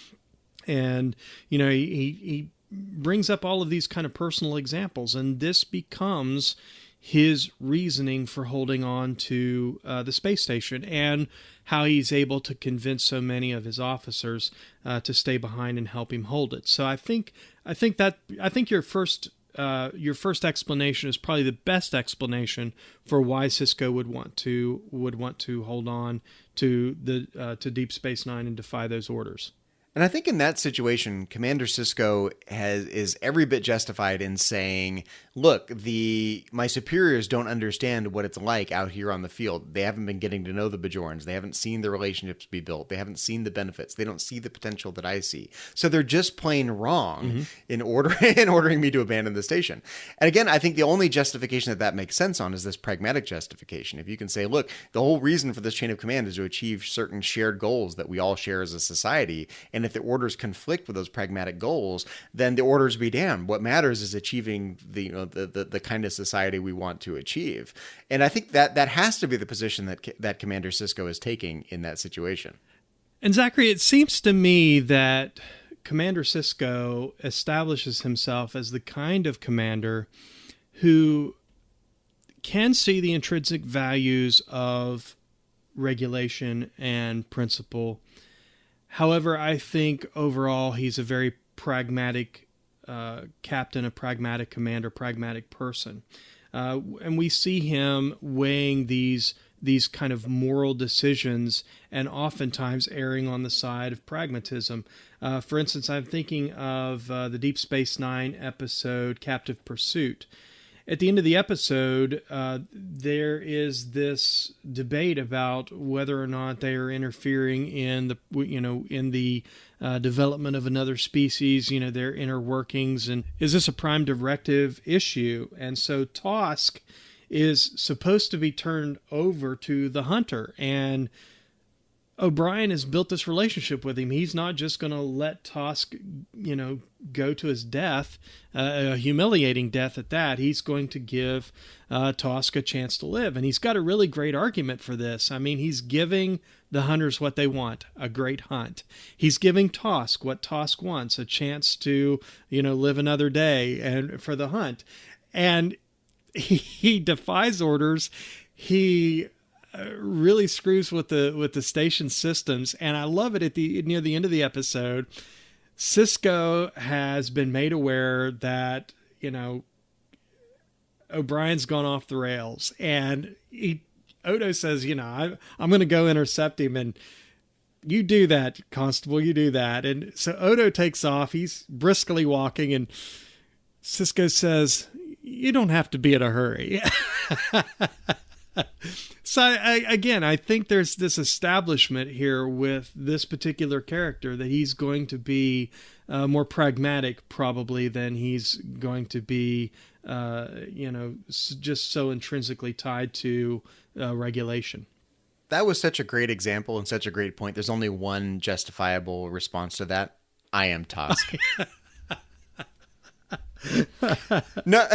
and he brings up all of these kind of personal examples, and this becomes his reasoning for holding on to the space station, and how he's able to convince so many of his officers to stay behind and help him hold it. So I think your first explanation is probably the best explanation for why Sisko would want to hold on to Deep Space Nine and defy those orders. And I think in that situation, Commander Sisko is every bit justified in saying, look, my superiors don't understand what it's like out here on the field. They haven't been getting to know the Bajorans. They haven't seen the relationships be built. They haven't seen the benefits. They don't see the potential that I see. So they're just plain wrong in ordering me to abandon the station. And again, I think the only justification that makes sense on is this pragmatic justification. If you can say, look, the whole reason for this chain of command is to achieve certain shared goals that we all share as a society, and if the orders conflict with those pragmatic goals, then the orders be damned. What matters is achieving the kind of society we want to achieve. And I think that has to be the position that Commander Sisko is taking in that situation. And Zachary, it seems to me that Commander Sisko establishes himself as the kind of commander who can see the intrinsic values of regulation and principle. However, I think overall he's a very pragmatic captain, a pragmatic commander, pragmatic person. And we see him weighing these kind of moral decisions and oftentimes erring on the side of pragmatism. For instance, I'm thinking of the Deep Space Nine episode Captive Pursuit. At the end of the episode, there is this debate about whether or not they are interfering in the development of another species, their inner workings, and is this a prime directive issue? And so Tosk is supposed to be turned over to the Hunter, and O'Brien has built this relationship with him. He's not just going to let Tosk, go to his death, a humiliating death at that. He's going to give Tosk a chance to live. And he's got a really great argument for this. I mean, he's giving the hunters what they want, a great hunt. He's giving Tosk what Tosk wants, a chance to, live another day and for the hunt. And he defies orders. He really screws with the station systems, and I love it near the end of the episode. Sisko has been made aware that O'Brien's gone off the rails, and Odo says, I'm going to go intercept him, and you do that, Constable, you do that. And so Odo takes off. He's briskly walking, and Sisko says, you don't have to be in a hurry. So I think there's this establishment here with this particular character that he's going to be more pragmatic probably than he's going to be, just so intrinsically tied to regulation. That was such a great example and such a great point. There's only one justifiable response to that. I am Tosk. No.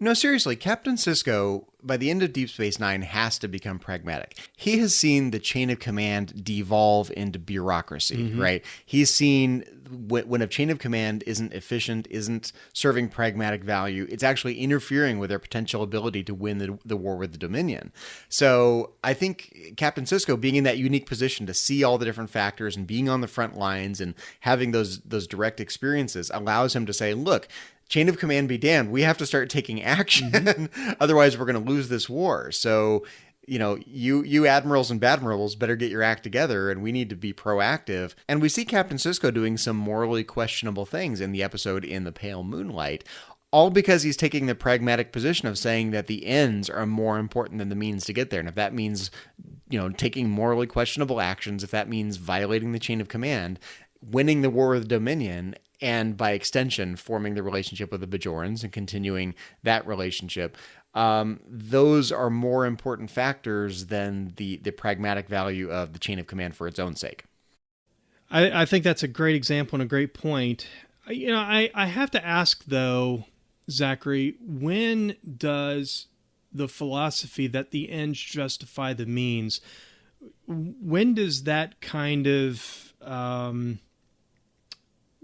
No, seriously, Captain Sisko, by the end of Deep Space Nine, has to become pragmatic. He has seen the chain of command devolve into bureaucracy, right? He's seen when a chain of command isn't efficient, isn't serving pragmatic value, it's actually interfering with their potential ability to win the war with the Dominion. So I think Captain Sisko, being in that unique position to see all the different factors and being on the front lines and having those direct experiences, allows him to say, look, chain of command be damned, we have to start taking action. Otherwise, we're going to lose this war. So, you admirals and badmirals better get your act together, and we need to be proactive. And we see Captain Sisko doing some morally questionable things in the episode In the Pale Moonlight, all because he's taking the pragmatic position of saying that the ends are more important than the means to get there. And if that means, taking morally questionable actions, if that means violating the chain of command, winning the war with the Dominion, and by extension, forming the relationship with the Bajorans and continuing that relationship, those are more important factors than the pragmatic value of the chain of command for its own sake. I think that's a great example and a great point. I have to ask, though, Zachary, when does the philosophy that the ends justify the means, when does that kind of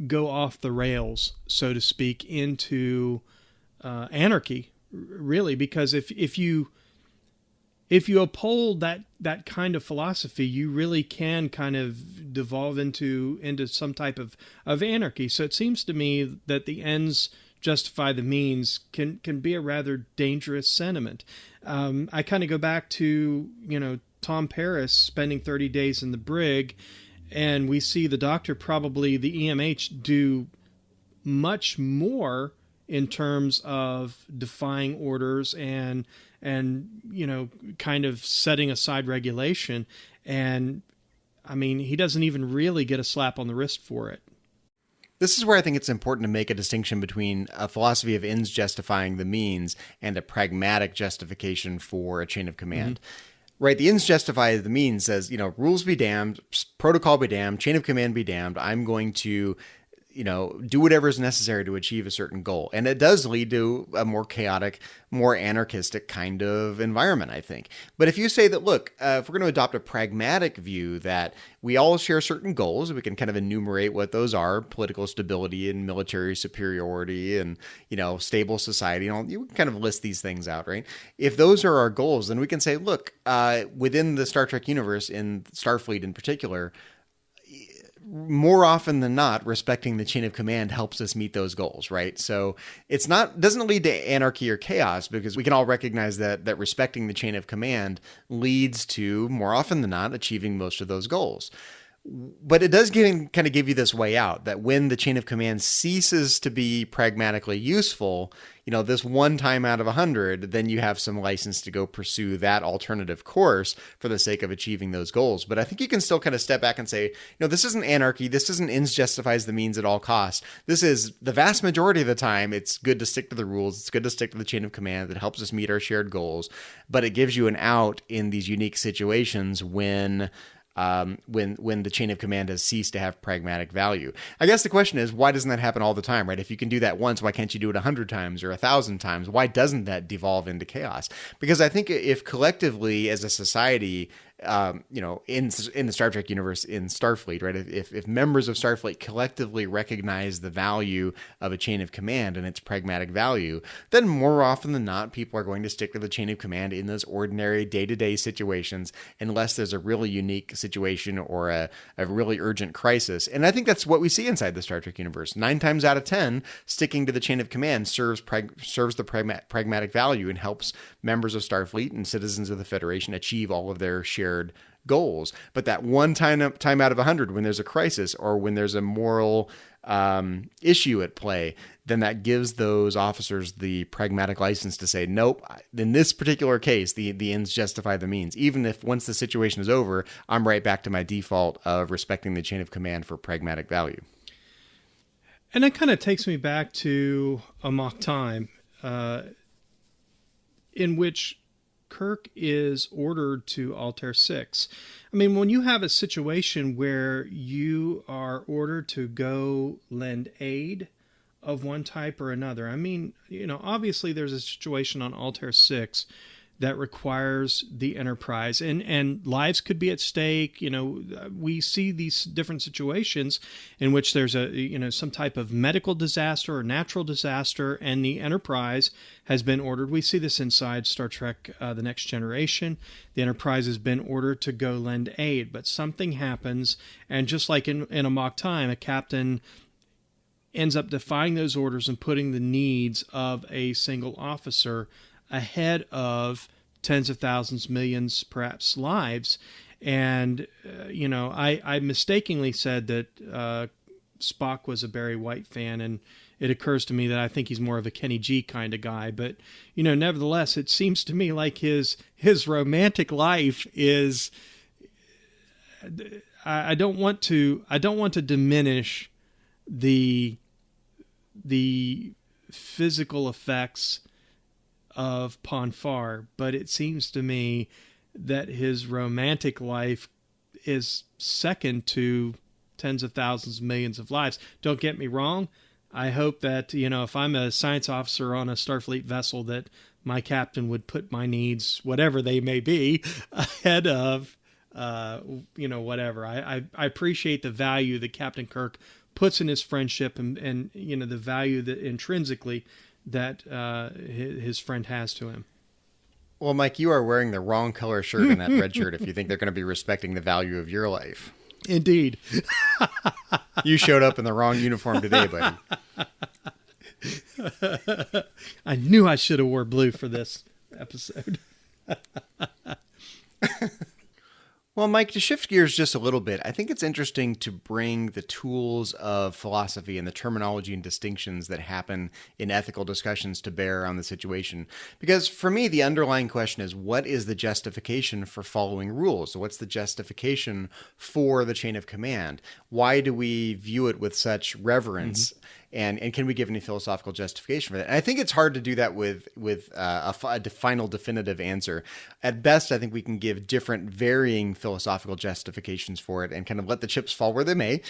go off the rails, so to speak, into anarchy, really? Because if you uphold that kind of philosophy, you really can kind of devolve into some type of anarchy. So it seems to me that the ends justify the means can be a rather dangerous sentiment. I kind of go back to Tom Paris spending 30 days in the brig. And we see the Doctor, probably the EMH, do much more in terms of defying orders and kind of setting aside regulation. And I mean, he doesn't even really get a slap on the wrist for it. This is where I think it's important to make a distinction between a philosophy of ends justifying the means and a pragmatic justification for a chain of command. Right, the ends justify the means says, rules be damned, protocol be damned, chain of command be damned. I'm going to, do whatever is necessary to achieve a certain goal. And it does lead to a more chaotic, more anarchistic kind of environment, I think. But if you say that, look, if we're going to adopt a pragmatic view that we all share certain goals, we can kind of enumerate what those are: political stability and military superiority and, stable society. And all, you can kind of list these things out, right? If those are our goals, then we can say, look, within the Star Trek universe, in Starfleet in particular, more often than not, respecting the chain of command helps us meet those goals, right? So it's doesn't lead to anarchy or chaos, because we can all recognize that respecting the chain of command leads to, more often than not, achieving most of those goals. But it does kind of give you this way out, that when the chain of command ceases to be pragmatically useful, this one time out of 100, then you have some license to go pursue that alternative course for the sake of achieving those goals. But I think you can still kind of step back and say, this isn't anarchy. This isn't ends justifies the means at all costs. This is, the vast majority of the time, it's good to stick to the rules. It's good to stick to the chain of command that helps us meet our shared goals. But it gives you an out in these unique situations when the chain of command has ceased to have pragmatic value. I guess the question is, why doesn't that happen all the time, right? If you can do that once, why can't you do it 100 times or 1,000 times? Why doesn't that devolve into chaos? Because I think if collectively as a society, in the Star Trek universe, in Starfleet, right? If members of Starfleet collectively recognize the value of a chain of command and its pragmatic value, then more often than not, people are going to stick to the chain of command in those ordinary day-to-day situations, unless there's a really unique situation or a really urgent crisis. And I think that's what we see inside the Star Trek universe. 9 times out of 10, sticking to the chain of command serves the pragmatic value and helps members of Starfleet and citizens of the Federation achieve all of their shared goals. But that one time out of 100, when there's a crisis or when there's a moral issue at play, then that gives those officers the pragmatic license to say, nope, in this particular case, the ends justify the means. Even if once the situation is over, I'm right back to my default of respecting the chain of command for pragmatic value. And that kind of takes me back to Amok Time, in which Kirk is ordered to Altair 6. I mean, when you have a situation where you are ordered to go lend aid of one type or another. I mean, obviously there's a situation on Altair 6 that requires the Enterprise, and lives could be at stake. We see these different situations in which there's some type of medical disaster or natural disaster, and the Enterprise has been ordered. We see this inside Star Trek The Next Generation. The Enterprise has been ordered to go lend aid, but something happens, and just like in Amok Time, a captain ends up defying those orders and putting the needs of a single officer ahead of tens of thousands, millions, perhaps lives. And, I mistakenly said that Spock was a Barry White fan, and it occurs to me that I think he's more of a Kenny G kind of guy. But, nevertheless, it seems to me like his romantic life is... I don't want to diminish the physical effects of Ponfar, but it seems to me that his romantic life is second to tens of thousands, millions of lives. Don't get me wrong. I hope that, if I'm a science officer on a Starfleet vessel, that my captain would put my needs, whatever they may be, ahead of, whatever. I appreciate the value that Captain Kirk puts in his friendship and the value that intrinsically that his friend has to him. Well, Mike, you are wearing the wrong color shirt in that red shirt if you think they're going to be respecting the value of your life. Indeed. You showed up in the wrong uniform today, buddy. I knew I should have wore blue for this episode. Well, Mike, to shift gears just a little bit, I think it's interesting to bring the tools of philosophy and the terminology and distinctions that happen in ethical discussions to bear on the situation. Because for me, the underlying question is, what is the justification for following rules? So what's the justification for the chain of command? Why do we view it with such reverence? Mm-hmm. And can we give any philosophical justification for that? And I think it's hard to do that with a final definitive answer. At best, I think we can give different varying philosophical justifications for it and kind of let the chips fall where they may.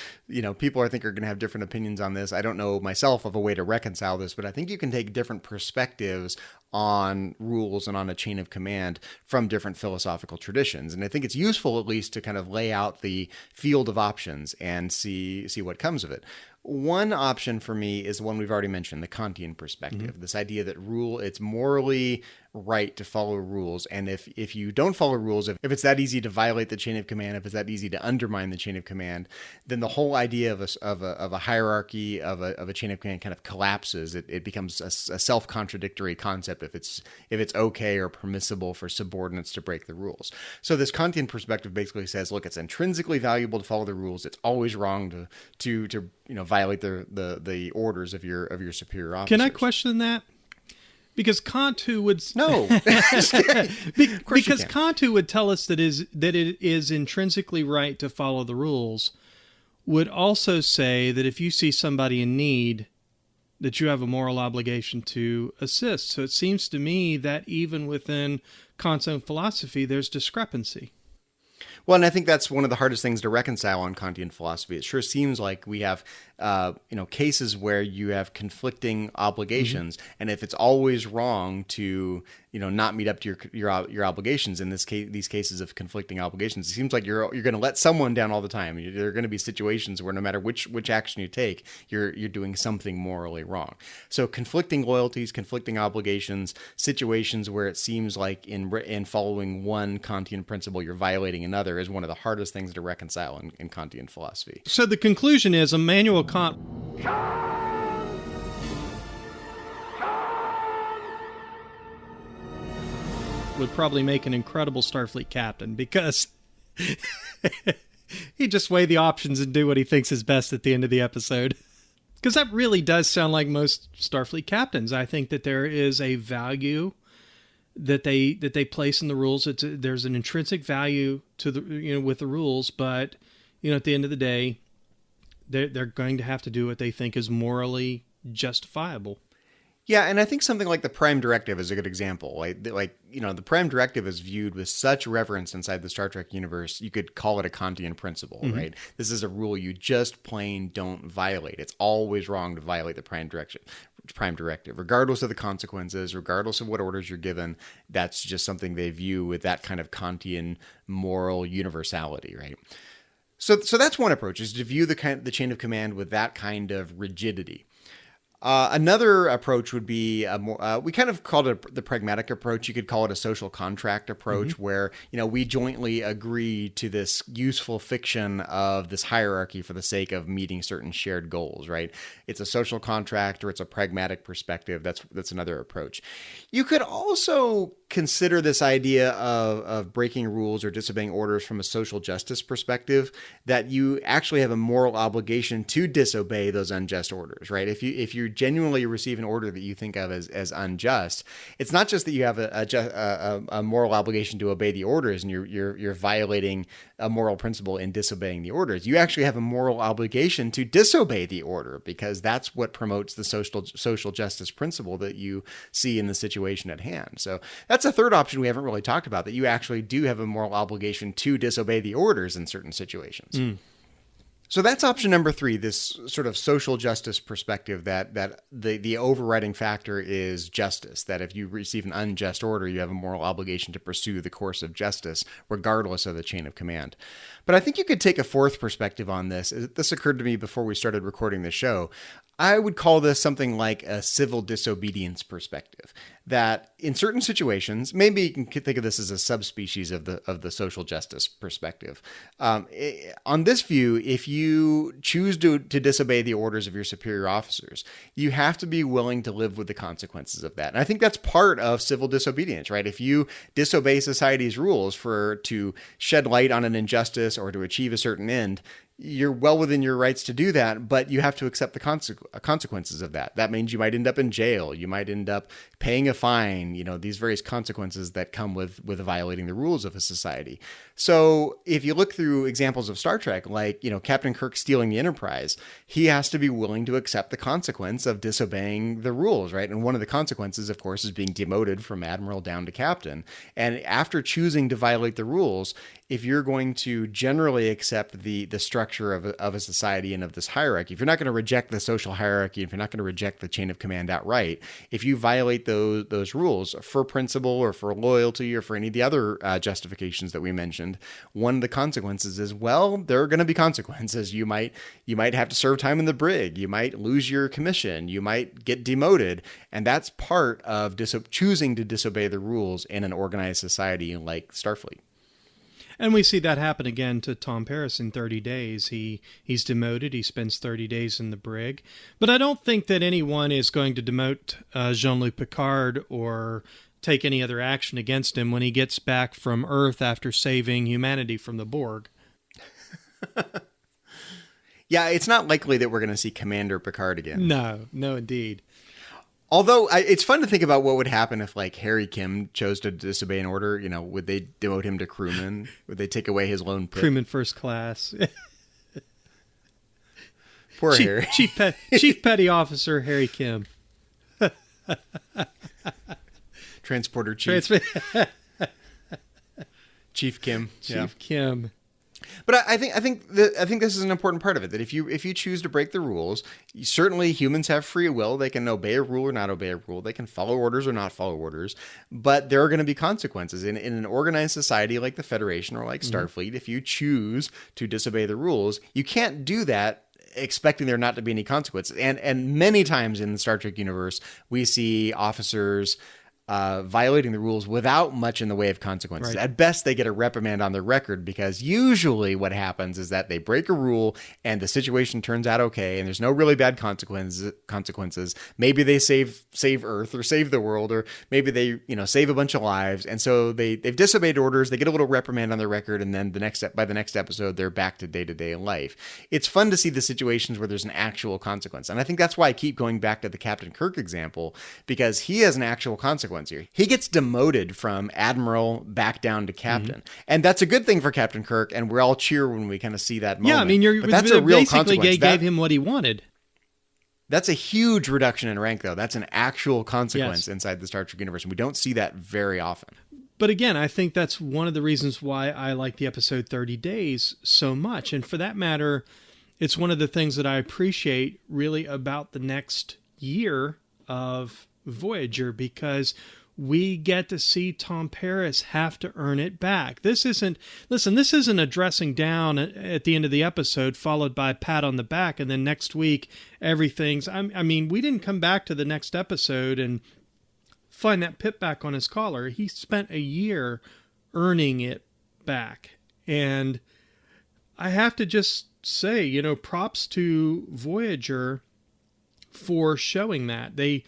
People I think are going to have different opinions on this. I don't know myself of a way to reconcile this, but I think you can take different perspectives on rules and on a chain of command from different philosophical traditions. And I think it's useful at least to kind of lay out the field of options and see what comes of it. One option for me is the one we've already mentioned, the Kantian perspective. Mm-hmm. This idea that it's morally right to follow rules. And if you don't follow rules, if it's that easy to violate the chain of command, if it's that easy to undermine the chain of command, then the whole idea of a hierarchy, of a chain of command kind of collapses. It becomes a self-contradictory concept if it's okay or permissible for subordinates to break the rules. So this Kantian perspective basically says, look, it's intrinsically valuable to follow the rules. It's always wrong to violate the orders of your superior officers. Can I question that? Because Kant, who would because Kant, who would tell us that it is intrinsically right to follow the rules, would also say that if you see somebody in need, that you have a moral obligation to assist. So it seems to me that even within Kant's own philosophy, there's discrepancy. Well, and I think that's one of the hardest things to reconcile on Kantian philosophy. It sure seems like we have, cases where you have conflicting obligations, mm-hmm. and if it's always wrong to, not meet up to your obligations in these cases of conflicting obligations, it seems like you're going to let someone down all the time. There are going to be situations where no matter which action you take, you're doing something morally wrong. So conflicting loyalties, conflicting obligations, situations where it seems like in following one Kantian principle you're violating another is one of the hardest things to reconcile in Kantian philosophy. So the conclusion is Immanuel Kant would probably make an incredible Starfleet captain because he'd just weigh the options and do what he thinks is best at the end of the episode. Because that really does sound like most Starfleet captains. I think that there is a value that they place in the rules. There's an intrinsic value to the with the rules, but at the end of the day, they're going to have to do what they think is morally justifiable. Yeah, and I think something like the Prime Directive is a good example. The Prime Directive is viewed with such reverence inside the Star Trek universe, you could call it a Kantian principle, right? This is a rule you just plain don't violate. It's always wrong to violate the Prime Directive, regardless of the consequences, regardless of what orders you're given. That's just something they view with that kind of Kantian moral universality, right? So that's one approach, is to view the chain of command with that kind of rigidity. Another approach would be we kind of called it the pragmatic approach. You could call it a social contract approach, where, we jointly agree to this useful fiction of this hierarchy for the sake of meeting certain shared goals, right? It's a social contract, or it's a pragmatic perspective. That's another approach. You could also consider this idea of breaking rules or disobeying orders from a social justice perspective, that you actually have a moral obligation to disobey those unjust orders, right? If you genuinely receive an order that you think of as unjust, it's not just that you have a moral obligation to obey the orders and you're violating a moral principle in disobeying the orders. You actually have a moral obligation to disobey the order, because that's what promotes the social justice principle that you see in the situation at hand. So that's a third option we haven't really talked about, that you actually do have a moral obligation to disobey the orders in certain situations. So that's option number 3, this sort of social justice perspective, that the overriding factor is justice, that if you receive an unjust order, you have a moral obligation to pursue the course of justice, regardless of the chain of command. But I think you could take a fourth perspective on this. This occurred to me before we started recording the show. I would call this something like a civil disobedience perspective, that in certain situations, maybe you can think of this as a subspecies of the social justice perspective. On this view, if you choose to disobey the orders of your superior officers, you have to be willing to live with the consequences of that. And I think that's part of civil disobedience, right? If you disobey society's rules to shed light on an injustice or to achieve a certain end, you're well within your rights to do that, but you have to accept the consequences of that. That means you might end up in jail. You might end up paying a fine, these various consequences that come with violating the rules of a society. So if you look through examples of Star Trek, like, Captain Kirk stealing the Enterprise, he has to be willing to accept the consequence of disobeying the rules, right? And one of the consequences, of course, is being demoted from admiral down to captain. And after choosing to violate the rules, if you're going to generally accept the structure of a society and of this hierarchy, if you're not going to reject the social hierarchy, if you're not going to reject the chain of command outright, if you violate those rules for principle or for loyalty or for any of the other justifications that we mentioned, one of the consequences is, well, there are going to be consequences. You might have to serve time in the brig. You might lose your commission. You might get demoted. And that's part of choosing to disobey the rules in an organized society like Starfleet. And we see that happen again to Tom Paris in 30 Days. He's demoted. He spends 30 days in the brig. But I don't think that anyone is going to demote Jean-Luc Picard or take any other action against him when he gets back from Earth after saving humanity from the Borg. Yeah, it's not likely that we're going to see Commander Picard again. No, indeed. Although it's fun to think about what would happen if, like, Harry Kim chose to disobey an order. Would they demote him to crewman? Would they take away his lone pip? Crewman first class. Poor Harry. Chief Petty Officer Harry Kim. Transporter Chief. Chief Kim. Chief Kim. But I think this is an important part of it, that if you choose to break the rules, certainly humans have free will. They can obey a rule or not obey a rule. They can follow orders or not follow orders. But there are going to be consequences. In an organized society like the Federation or like Starfleet, if you choose to disobey the rules, you can't do that expecting there not to be any consequences. And many times in the Star Trek universe, we see officers violating the rules without much in the way of consequences. Right. At best, they get a reprimand on their record, because usually what happens is that they break a rule and the situation turns out okay, and there's no really bad consequences. Maybe they save Earth or save the world, or maybe they save a bunch of lives, and so they've disobeyed orders. They get a little reprimand on their record, and then by the next episode, they're back to day-to-day life. It's fun to see the situations where there's an actual consequence, and I think that's why I keep going back to the Captain Kirk example, because he has an actual consequence here. He gets demoted from admiral back down to captain, and that's a good thing for Captain Kirk, and we all cheer when we kind of see that moment. Yeah, I mean, but that's a real basically consequence. Gave him what he wanted. That's a huge reduction in rank, though. That's an actual consequence Yes. inside the Star Trek universe, and we don't see that very often. But again, I think that's one of the reasons why I like the episode 30 Days so much. And for that matter, it's one of the things that I appreciate really about the next year of Voyager, because we get to see Tom Paris have to earn it back. This isn't a dressing down at the end of the episode followed by a pat on the back and then next week everything's... I mean, we didn't come back to the next episode and find that pip back on his collar. He spent a year earning it back. And I have to just say, props to Voyager for showing that. They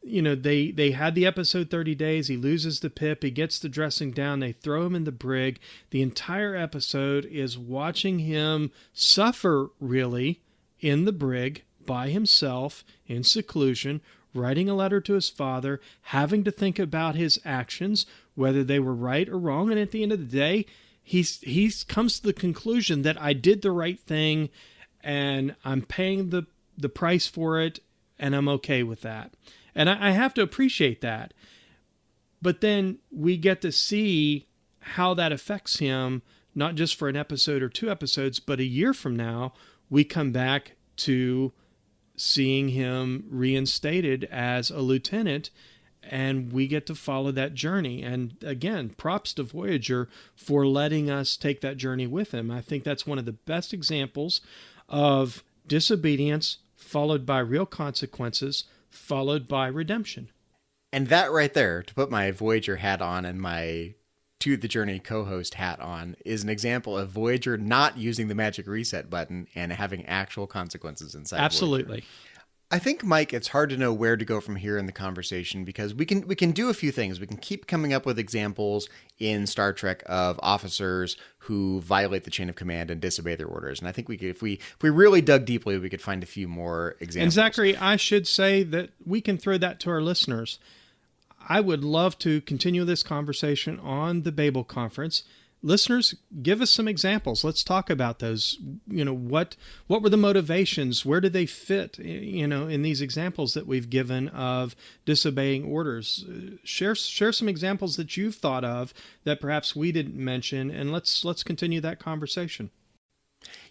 had the episode 30 Days. He loses the pip. He gets the dressing down. They throw him in the brig. The entire episode is watching him suffer, really, in the brig by himself in seclusion, writing a letter to his father, having to think about his actions, whether they were right or wrong. And at the end of the day, he comes to the conclusion that I did the right thing and I'm paying the price for it and I'm okay with that. And I have to appreciate that. But then we get to see how that affects him, not just for an episode or 2 episodes, but a year from now, we come back to seeing him reinstated as a lieutenant, and we get to follow that journey. And again, props to Voyager for letting us take that journey with him. I think that's one of the best examples of disobedience followed by real consequences, followed by redemption. And that right there, to put my Voyager hat on and my To the Journey co-host hat on, is an example of Voyager not using the magic reset button and having actual consequences inside Absolutely. Voyager. I think, Mike, it's hard to know where to go from here in the conversation, because we can do a few things. We can keep coming up with examples in Star Trek of officers who violate the chain of command and disobey their orders. And I think if we really dug deeply, we could find a few more examples. And Zachary, I should say that we can throw that to our listeners. I would love to continue this conversation on the Babel Conference. Listeners, give us some examples. Let's talk about those. What were the motivations? Where do they fit, in these examples that we've given of disobeying orders? Share some examples that you've thought of that perhaps we didn't mention, and let's continue that conversation.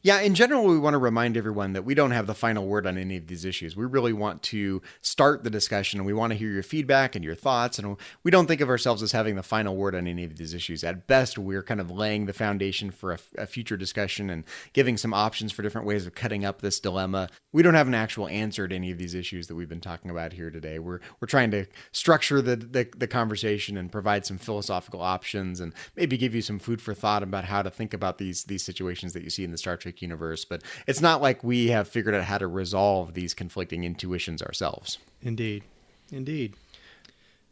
Yeah, in general, we want to remind everyone that we don't have the final word on any of these issues. We really want to start the discussion, and we want to hear your feedback and your thoughts, and we don't think of ourselves as having the final word on any of these issues. At best, we're kind of laying the foundation for a future discussion and giving some options for different ways of cutting up this dilemma. We don't have an actual answer to any of these issues that we've been talking about here today. We're trying to structure the conversation and provide some philosophical options and maybe give you some food for thought about how to think about these situations that you see in the Star Trek universe. But it's not like we have figured out how to resolve these conflicting intuitions ourselves. Indeed.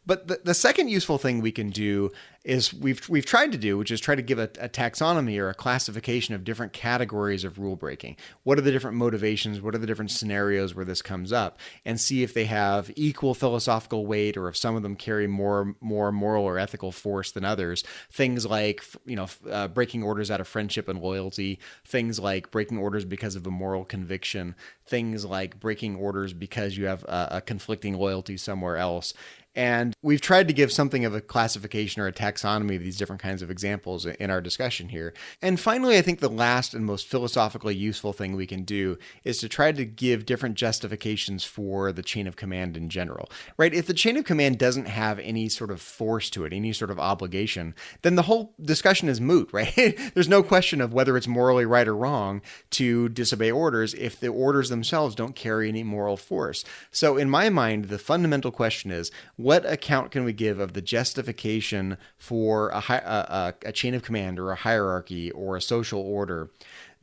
But the second useful thing we can do is we've tried to do, which is try to give a taxonomy or a classification of different categories of rule breaking. What are the different motivations? What are the different scenarios where this comes up? And see if they have equal philosophical weight, or if some of them carry more moral or ethical force than others. Things like breaking orders out of friendship and loyalty. Things like breaking orders because of a moral conviction. Things like breaking orders because you have a conflicting loyalty somewhere else. And we've tried to give something of a classification or a taxonomy of these different kinds of examples in our discussion here. And finally, I think the last and most philosophically useful thing we can do is to try to give different justifications for the chain of command in general, right? If the chain of command doesn't have any sort of force to it, any sort of obligation, then the whole discussion is moot, right? There's no question of whether it's morally right or wrong to disobey orders if the orders themselves don't carry any moral force. So in my mind, the fundamental question is, what account can we give of the justification for a chain of command or a hierarchy or a social order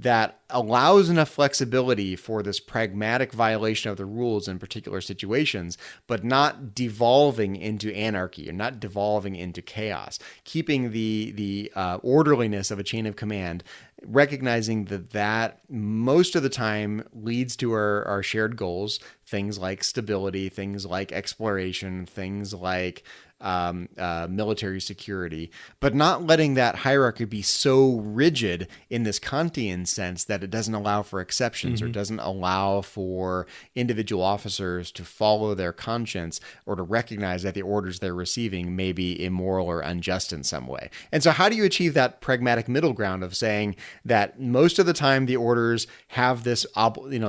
that allows enough flexibility for this pragmatic violation of the rules in particular situations, but not devolving into anarchy and not devolving into chaos, keeping the orderliness of a chain of command, recognizing that most of the time leads to our shared goals, things like stability, things like exploration, things like military security, but not letting that hierarchy be so rigid in this Kantian sense that it doesn't allow for exceptions or doesn't allow for individual officers to follow their conscience or to recognize that the orders they're receiving may be immoral or unjust in some way. And so how do you achieve that pragmatic middle ground of saying that most of the time the orders have this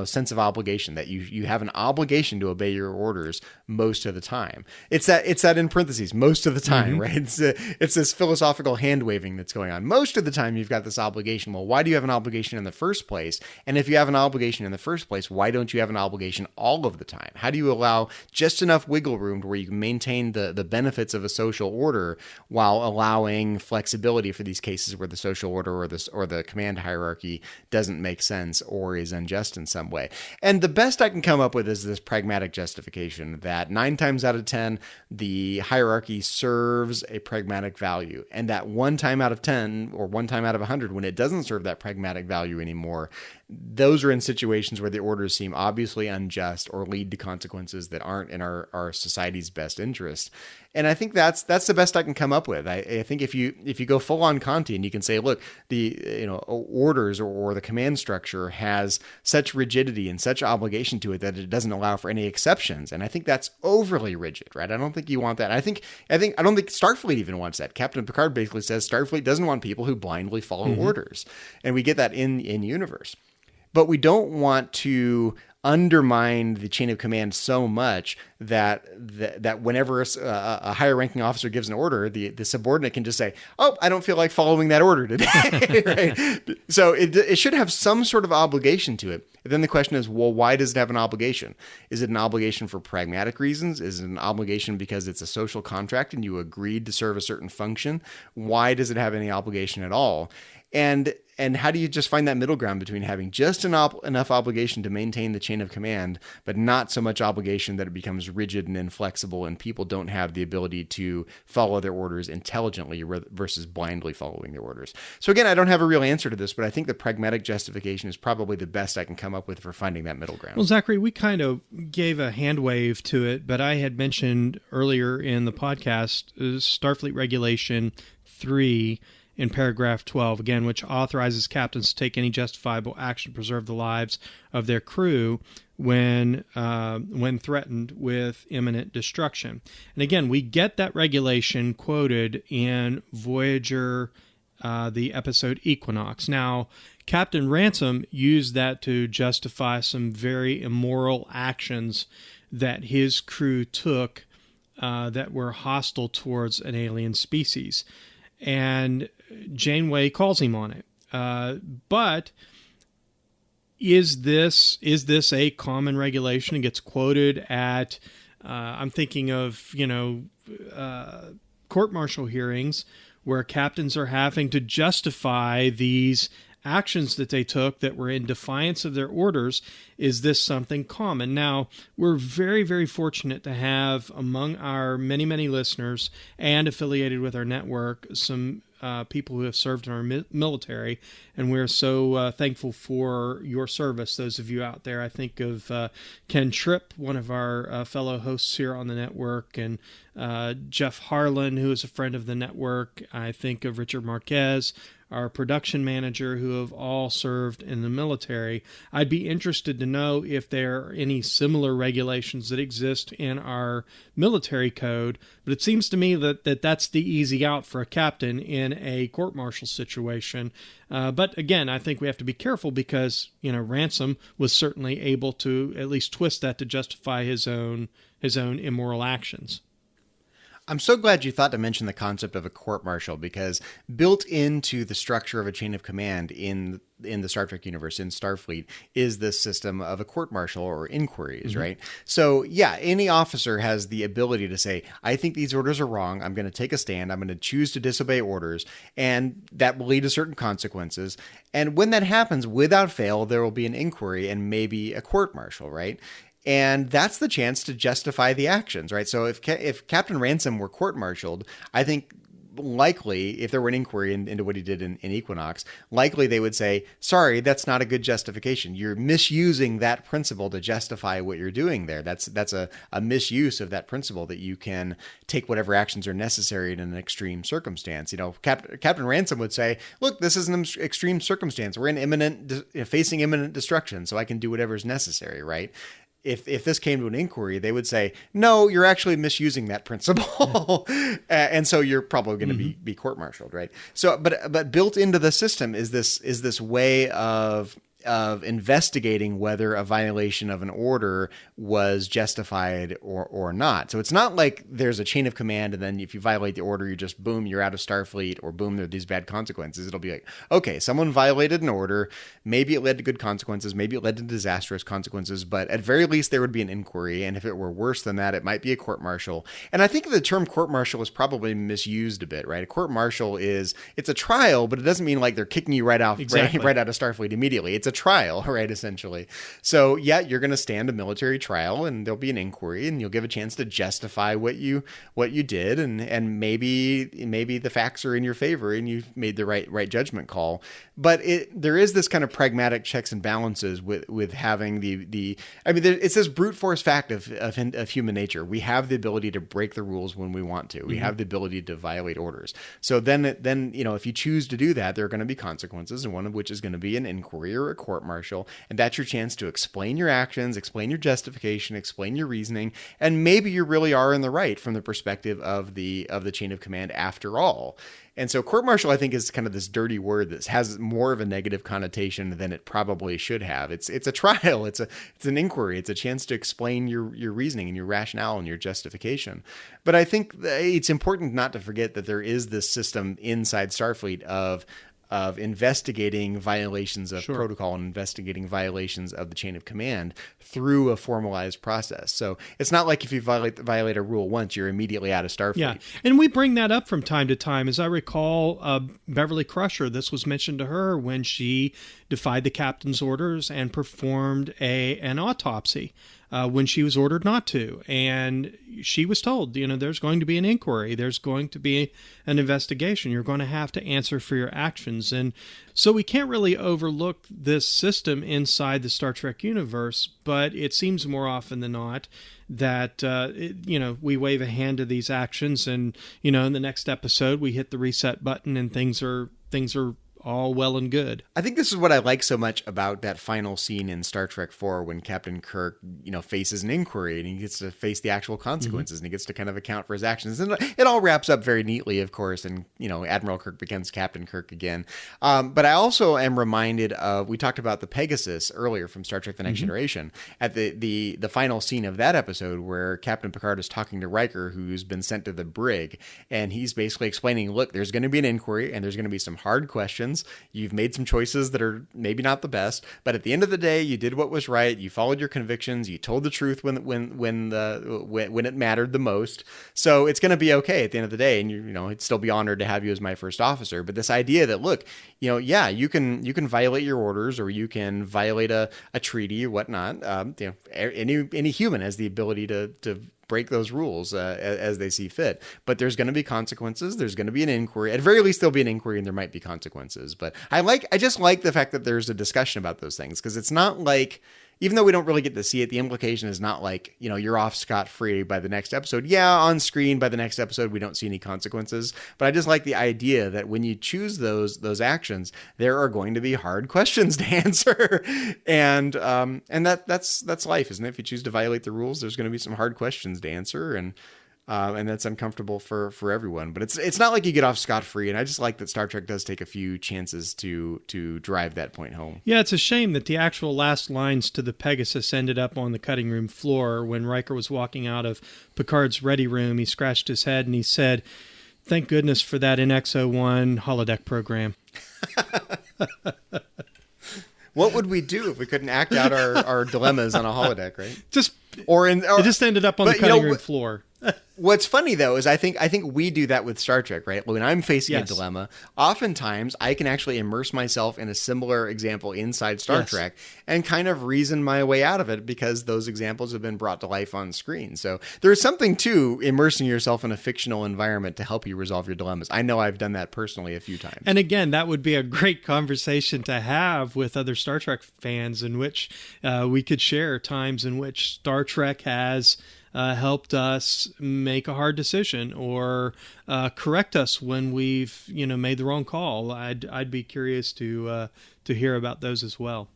sense of obligation, that you have an obligation to obey your orders most of the time? It's that in parentheses, most of the time, right? It's this philosophical hand waving that's going on. Most of the time you've got this obligation. Well, why do you have an obligation in the first place? And if you have an obligation in the first place, why don't you have an obligation all of the time? How do you allow just enough wiggle room to where you can maintain the benefits of a social order while allowing flexibility for these cases where the social order or the command hierarchy doesn't make sense or is unjust in some way? And the best I can come up with is this pragmatic justification that 9 times out of 10, the hierarchy serves a pragmatic value. And that 1 time out of 10 or 1 time out of 100, when it doesn't serve that pragmatic value anymore, those are in situations where the orders seem obviously unjust or lead to consequences that aren't in our society's best interest. And I think that's the best I can come up with. I think if you go full on Kantian, you can say, look, the orders or the command structure has such rigidity and such obligation to it that it doesn't allow for any exceptions. And I think that's overly rigid, right? I don't think you want that. I don't think Starfleet even wants that. Captain Picard basically says Starfleet doesn't want people who blindly follow orders, and we get that in universe. But we don't want to undermine the chain of command so much that whenever a higher ranking officer gives an order, the subordinate can just say, oh, I don't feel like following that order today. Right? So it should have some sort of obligation to it. And then the question is, well, why does it have an obligation? Is it an obligation for pragmatic reasons? Is it an obligation because it's a social contract and you agreed to serve a certain function? Why does it have any obligation at all? And how do you just find that middle ground between having just enough obligation to maintain the chain of command, but not so much obligation that it becomes rigid and inflexible and people don't have the ability to follow their orders intelligently versus blindly following their orders? So again, I don't have a real answer to this, but I think the pragmatic justification is probably the best I can come up with for finding that middle ground. Well, Zachary, we kind of gave a hand wave to it, but I had mentioned earlier in the podcast Starfleet Regulation 3 in paragraph 12, again, which authorizes captains to take any justifiable action to preserve the lives of their crew when threatened with imminent destruction. And again, we get that regulation quoted in Voyager, the episode Equinox. Now, Captain Ransom used that to justify some very immoral actions that his crew took that were hostile towards an alien species. And Janeway calls him on it. But is this a common regulation? It gets quoted at, I'm thinking of, court-martial hearings where captains are having to justify these actions that they took that were in defiance of their orders. Is this something common? Now, we're very, very fortunate to have among our many, many listeners and affiliated with our network some people who have served in our military, and we're so thankful for your service, those of you out there. I think of Ken Tripp, one of our fellow hosts here on the network, and Jeff Harlan, who is a friend of the network. I think of Richard Marquez, our production manager, who have all served in the military. I'd be interested to know if there are any similar regulations that exist in our military code, but it seems to me that that's the easy out for a captain in a court-martial situation. But again, I think we have to be careful because, Ransom was certainly able to at least twist that to justify his own immoral actions. I'm so glad you thought to mention the concept of a court-martial, because built into the structure of a chain of command in the Star Trek universe, in Starfleet, is this system of a court-martial or inquiries, right? So yeah, any officer has the ability to say, I think these orders are wrong. I'm going to take a stand. I'm going to choose to disobey orders, and that will lead to certain consequences. And when that happens, without fail, there will be an inquiry and maybe a court-martial, right? And that's the chance to justify the actions, right? So if Captain Ransom were court-martialed, I think likely, if there were an inquiry into what he did in Equinox, likely they would say, sorry, that's not a good justification. You're misusing that principle to justify what you're doing there. That's a misuse of that principle, that you can take whatever actions are necessary in an extreme circumstance. Captain Ransom would say, look, this is an extreme circumstance. We're facing imminent destruction, so I can do whatever is necessary, right? If this came to an inquiry, they would say, no, you're actually misusing that principle. And so you're probably going to be court-martialed, right? So, but built into the system is this way of investigating whether a violation of an order was justified or not. So it's not like there's a chain of command, and then if you violate the order, you just, boom, you're out of Starfleet, or boom, there are these bad consequences. It'll be like, okay, someone violated an order. Maybe it led to good consequences. Maybe it led to disastrous consequences, but at very least there would be an inquiry. And if it were worse than that, it might be a court-martial. And I think the term court-martial is probably misused a bit, right? A court-martial it's a trial, but it doesn't mean like they're kicking you right out of Starfleet immediately. It's a trial, right, essentially. So yeah, you're going to stand a military trial, and there'll be an inquiry, and you'll give a chance to justify what you did, and maybe the facts are in your favor and you've made the right judgment call. But there is this kind of pragmatic checks and balances with having it's this brute force fact of human nature. We have the ability to break the rules when we want to. We have the ability to violate orders. So then if you choose to do that, there are going to be consequences, and one of which is going to be an inquiry or a court-martial, and that's your chance to explain your actions, explain your justification, explain your reasoning, and maybe you really are in the right from the perspective of the chain of command after all. And so court-martial, I think, is kind of this dirty word that has more of a negative connotation than it probably should have. It's a trial. It's an inquiry. It's a chance to explain your reasoning and your rationale and your justification. But I think it's important not to forget that there is this system inside Starfleet of investigating violations of protocol and investigating violations of the chain of command through a formalized process. So it's not like if you violate a rule once, you're immediately out of Starfleet. Yeah, and we bring that up from time to time. As I recall, Beverly Crusher, this was mentioned to her when she defied the captain's orders and performed an autopsy. When she was ordered not to. And she was told, there's going to be an inquiry. There's going to be an investigation. You're going to have to answer for your actions. And so we can't really overlook this system inside the Star Trek universe, but it seems more often than not that, we wave a hand to these actions, and, in the next episode, we hit the reset button and things are all well and good. I think this is what I like so much about that final scene in Star Trek IV when Captain Kirk, faces an inquiry and he gets to face the actual consequences and he gets to kind of account for his actions. And it all wraps up very neatly, of course, and, Admiral Kirk becomes Captain Kirk again. But I also am reminded of, we talked about the Pegasus earlier from Star Trek The Next Generation, at the final scene of that episode where Captain Picard is talking to Riker, who's been sent to the brig, and he's basically explaining, look, there's going to be an inquiry and there's going to be some hard questions. You've made some choices that are maybe not the best, but at the end of the day, you did what was right. You followed your convictions. You told the truth when it mattered the most. So it's going to be okay at the end of the day, and I'd still be honored to have you as my first officer. But this idea that, look, you can violate your orders, or you can violate a treaty or whatnot. Any human has the ability to break those rules as they see fit. But there's going to be consequences. There's going to be an inquiry. At very least, there'll be an inquiry and there might be consequences. But I just like the fact that there's a discussion about those things, because it's not like, even though we don't really get to see it, the implication is not like, you're off scot-free by the next episode. Yeah, on screen by the next episode, we don't see any consequences. But I just like the idea that when you choose those actions, there are going to be hard questions to answer. And that's life, isn't it? If you choose to violate the rules, there's going to be some hard questions to answer. And that's uncomfortable for everyone. But it's not like you get off scot-free, and I just like that Star Trek does take a few chances to drive that point home. Yeah, it's a shame that the actual last lines to the Pegasus ended up on the cutting room floor. When Riker was walking out of Picard's ready room, he scratched his head and he said, "Thank goodness for that NX-01 holodeck program." What would we do if we couldn't act out our dilemmas on a holodeck, right? It just ended up on the cutting room floor. What's funny though is I think we do that with Star Trek, right? When I'm facing a Yes. dilemma, oftentimes I can actually immerse myself in a similar example inside Star Yes. Trek and kind of reason my way out of it because those examples have been brought to life on screen. So there's something to immersing yourself in a fictional environment to help you resolve your dilemmas. I know I've done that personally a few times. And again, that would be a great conversation to have with other Star Trek fans in which we could share times in which Star Trek has helped us make a hard decision or correct us when we've made the wrong call. I'd be curious to hear about those as well.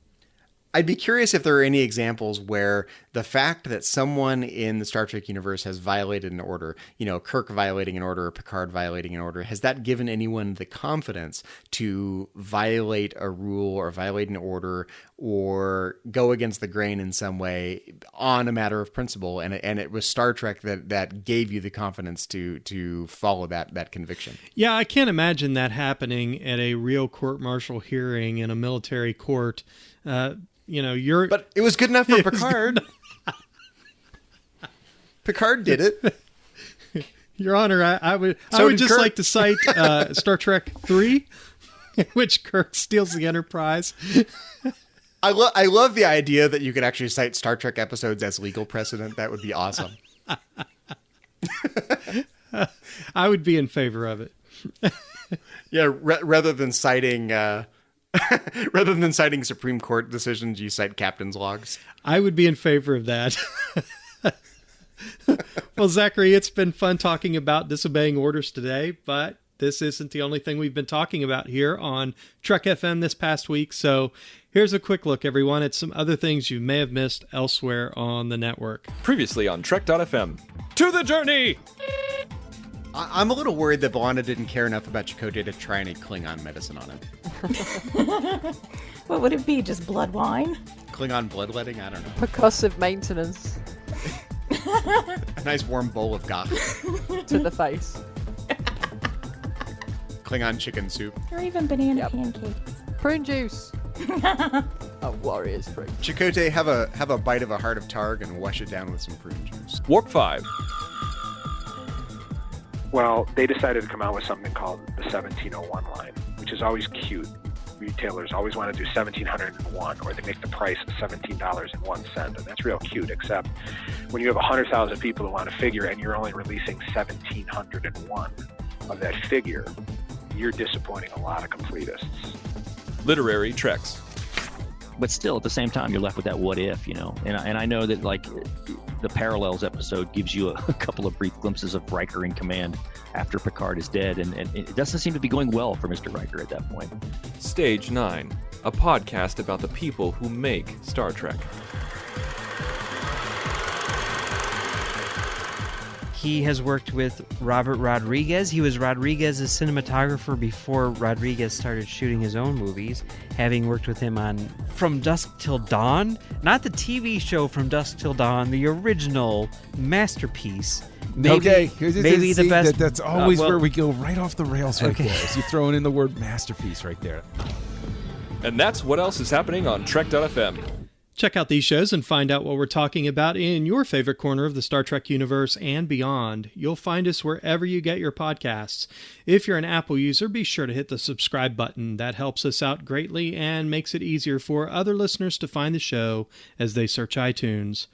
I'd be curious if there are any examples where the fact that someone in the Star Trek universe has violated an order, Kirk violating an order or Picard violating an order, has that given anyone the confidence to violate a rule or violate an order or go against the grain in some way on a matter of principle? And it was Star Trek that gave you the confidence to follow that conviction. Yeah, I can't imagine that happening at a real court-martial hearing in a military court. But it was good enough for Picard. Picard did it. Your Honor, I would So just did Kirk. like to cite Star Trek 3, in which Kirk steals the Enterprise. I love the idea that you could actually cite Star Trek episodes as legal precedent. That would be awesome. I would be in favor of it. Yeah, rather than citing Supreme Court decisions, you cite captain's logs. I would be in favor of that. Well, Zachary, it's been fun talking about disobeying orders today, but this isn't the only thing we've been talking about here on Trek FM this past week. So here's a quick look, everyone, at some other things you may have missed elsewhere on the network. Previously on Trek.fm. To the journey! I'm a little worried that Belanda didn't care enough about Chakotay to try any Klingon medicine on him. What would it be? Just blood wine? Klingon bloodletting? I don't know. Percussive maintenance A nice warm bowl of gach. to the face. Klingon chicken soup. Or even banana pancakes. Prune juice. A warrior's fruit. Chakotay, have a bite of a heart of Targ and wash it down with some prune juice. Warp 5. Well, they decided to come out with something called the 1701 line, which is always cute. Retailers always want to do 1701, or they make the price $17.01, and that's real cute, except when you have 100,000 people who want a figure and you're only releasing 1,701 of that figure, you're disappointing a lot of completists. Literary Treks. But still, at the same time, you're left with that what if, And I know that, like, the Parallels episode gives you a couple of brief glimpses of Riker in command after Picard is dead, and it doesn't seem to be going well for Mr. Riker at that point. Stage 9. A podcast about the people who make Star Trek. He has worked with Robert Rodriguez. He was Rodriguez's cinematographer before Rodriguez started shooting his own movies, having worked with him on From Dusk Till Dawn, not the TV show From Dusk Till Dawn, the original masterpiece. Maybe the best. That's always well, where we go right off the rails right Okay. there. So you're throwing in the word masterpiece right there. And that's what else is happening on Trek.fm. Check out these shows and find out what we're talking about in your favorite corner of the Star Trek universe and beyond. You'll find us wherever you get your podcasts. If you're an Apple user, be sure to hit the subscribe button. That helps us out greatly and makes it easier for other listeners to find the show as they search iTunes.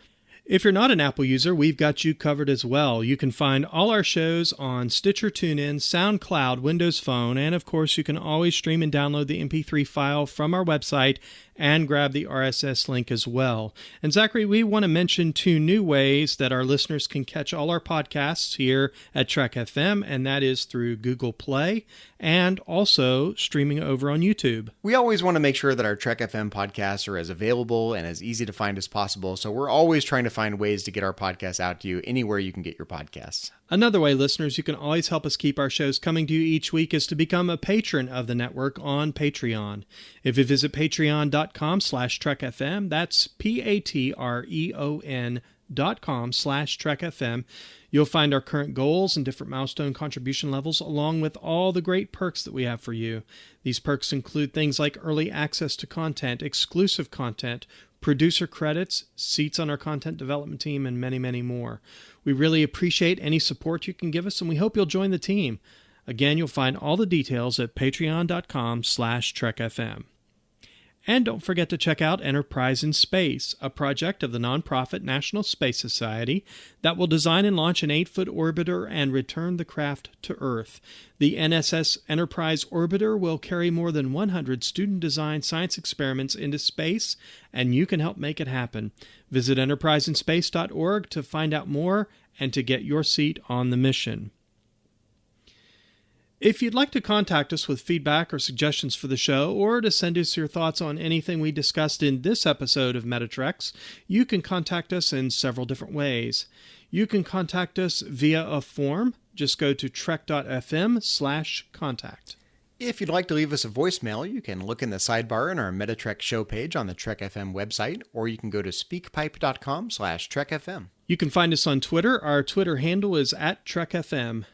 If you're not an Apple user, we've got you covered as well. You can find all our shows on Stitcher, TuneIn, SoundCloud, Windows Phone, and of course you can always stream and download the MP3 file from our website and grab the RSS link as well. And Zachary, we want to mention two new ways that our listeners can catch all our podcasts here at Trek FM, and that is through Google Play and also streaming over on YouTube. We always want to make sure that our Trek FM podcasts are as available and as easy to find as possible, so we're always trying to find ways to get our podcasts out to you anywhere you can get your podcasts. Another way, listeners, you can always help us keep our shows coming to you each week is to become a patron of the network on Patreon. If you visit patreon.com/trekfm, that's patreon.com/trekfm, you'll find our current goals and different milestone contribution levels, along with all the great perks that we have for you. These perks include things like early access to content, exclusive content, producer credits, seats on our content development team, and many, many more. We really appreciate any support you can give us, and we hope you'll join the team. Again, you'll find all the details at patreon.com/TrekFM. And don't forget to check out Enterprise in Space, a project of the nonprofit National Space Society that will design and launch an 8-foot orbiter and return the craft to Earth. The NSS Enterprise orbiter will carry more than 100 student-designed science experiments into space, and you can help make it happen. Visit enterpriseinspace.org to find out more and to get your seat on the mission. If you'd like to contact us with feedback or suggestions for the show, or to send us your thoughts on anything we discussed in this episode of Metatreks, you can contact us in several different ways. You can contact us via a form. Just go to trek.fm/contact. If you'd like to leave us a voicemail, you can look in the sidebar in our Metatrek show page on the Trek FM website, or you can go to speakpipe.com/TrekFM. You can find us on Twitter. Our Twitter handle is @TrekFM.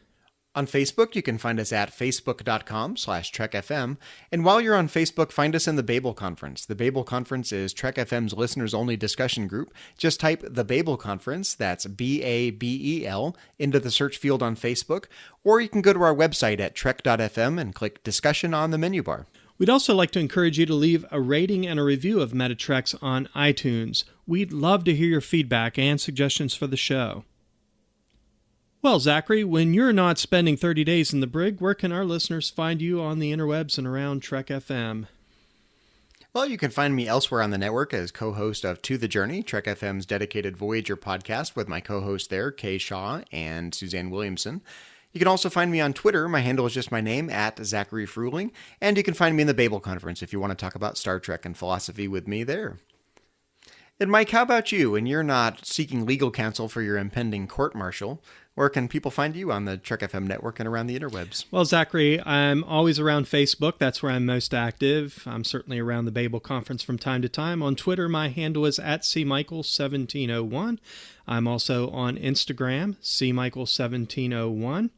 On Facebook, you can find us at facebook.com/TrekFM. And while you're on Facebook, find us in the Babel Conference. The Babel Conference is Trek FM's listeners-only discussion group. Just type The Babel Conference, that's BABEL, into the search field on Facebook. Or you can go to our website at trek.fm and click Discussion on the menu bar. We'd also like to encourage you to leave a rating and a review of Metatreks on iTunes. We'd love to hear your feedback and suggestions for the show. Well, Zachary, when you're not spending 30 days in the brig, where can our listeners find you on the interwebs and around Trek FM? Well, you can find me elsewhere on the network as co-host of To the Journey, Trek FM's dedicated Voyager podcast with my co-hosts there, Kay Shaw and Suzanne Williamson. You can also find me on Twitter. My handle is just my name, @ZacharyFruling. And you can find me in the Babel Conference if you want to talk about Star Trek and philosophy with me there. And Mike, how about you? When you're not seeking legal counsel for your impending court-martial, where can people find you on the Trek FM network and around the interwebs? Well, Zachary, I'm always around Facebook. That's where I'm most active. I'm certainly around the Babel Conference from time to time. On Twitter, my handle is @CMichael1701. I'm also on Instagram, CMichael1701.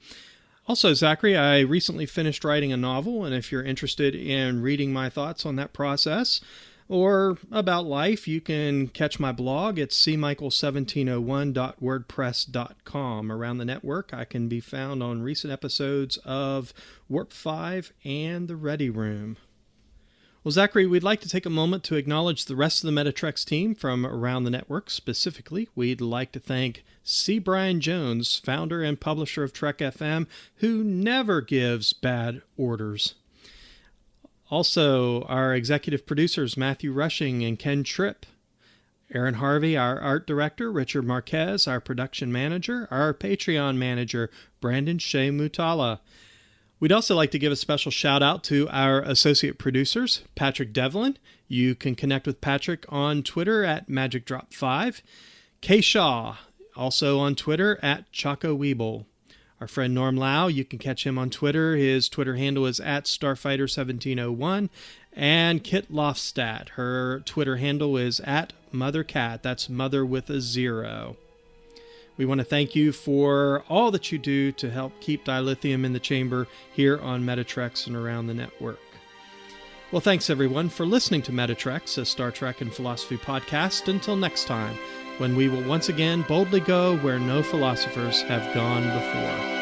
Also, Zachary, I recently finished writing a novel, and if you're interested in reading my thoughts on that process, or about life, you can catch my blog at cmichael1701.wordpress.com. Around the network, I can be found on recent episodes of Warp 5 and The Ready Room. Well, Zachary, we'd like to take a moment to acknowledge the rest of the Metatreks team from around the network. Specifically, we'd like to thank C. Brian Jones, founder and publisher of Trek FM, who never gives bad orders. Also, our executive producers, Matthew Rushing and Ken Tripp. Aaron Harvey, our art director, Richard Marquez, our production manager, our Patreon manager, Brandon Shea Mutala. We'd also like to give a special shout out to our associate producers, Patrick Devlin. You can connect with Patrick on Twitter at MagicDrop5. Kay Shaw, also on Twitter at Choco Weeble. Our friend Norm Lau, you can catch him on Twitter. His Twitter handle is @Starfighter1701. And Kit Lofstad, her Twitter handle is @MotherCat. That's mother with a 0. We want to thank you for all that you do to help keep dilithium in the chamber here on Metatreks and around the network. Well, thanks everyone for listening to Metatreks, a Star Trek and philosophy podcast. Until next time, when we will once again boldly go where no philosophers have gone before.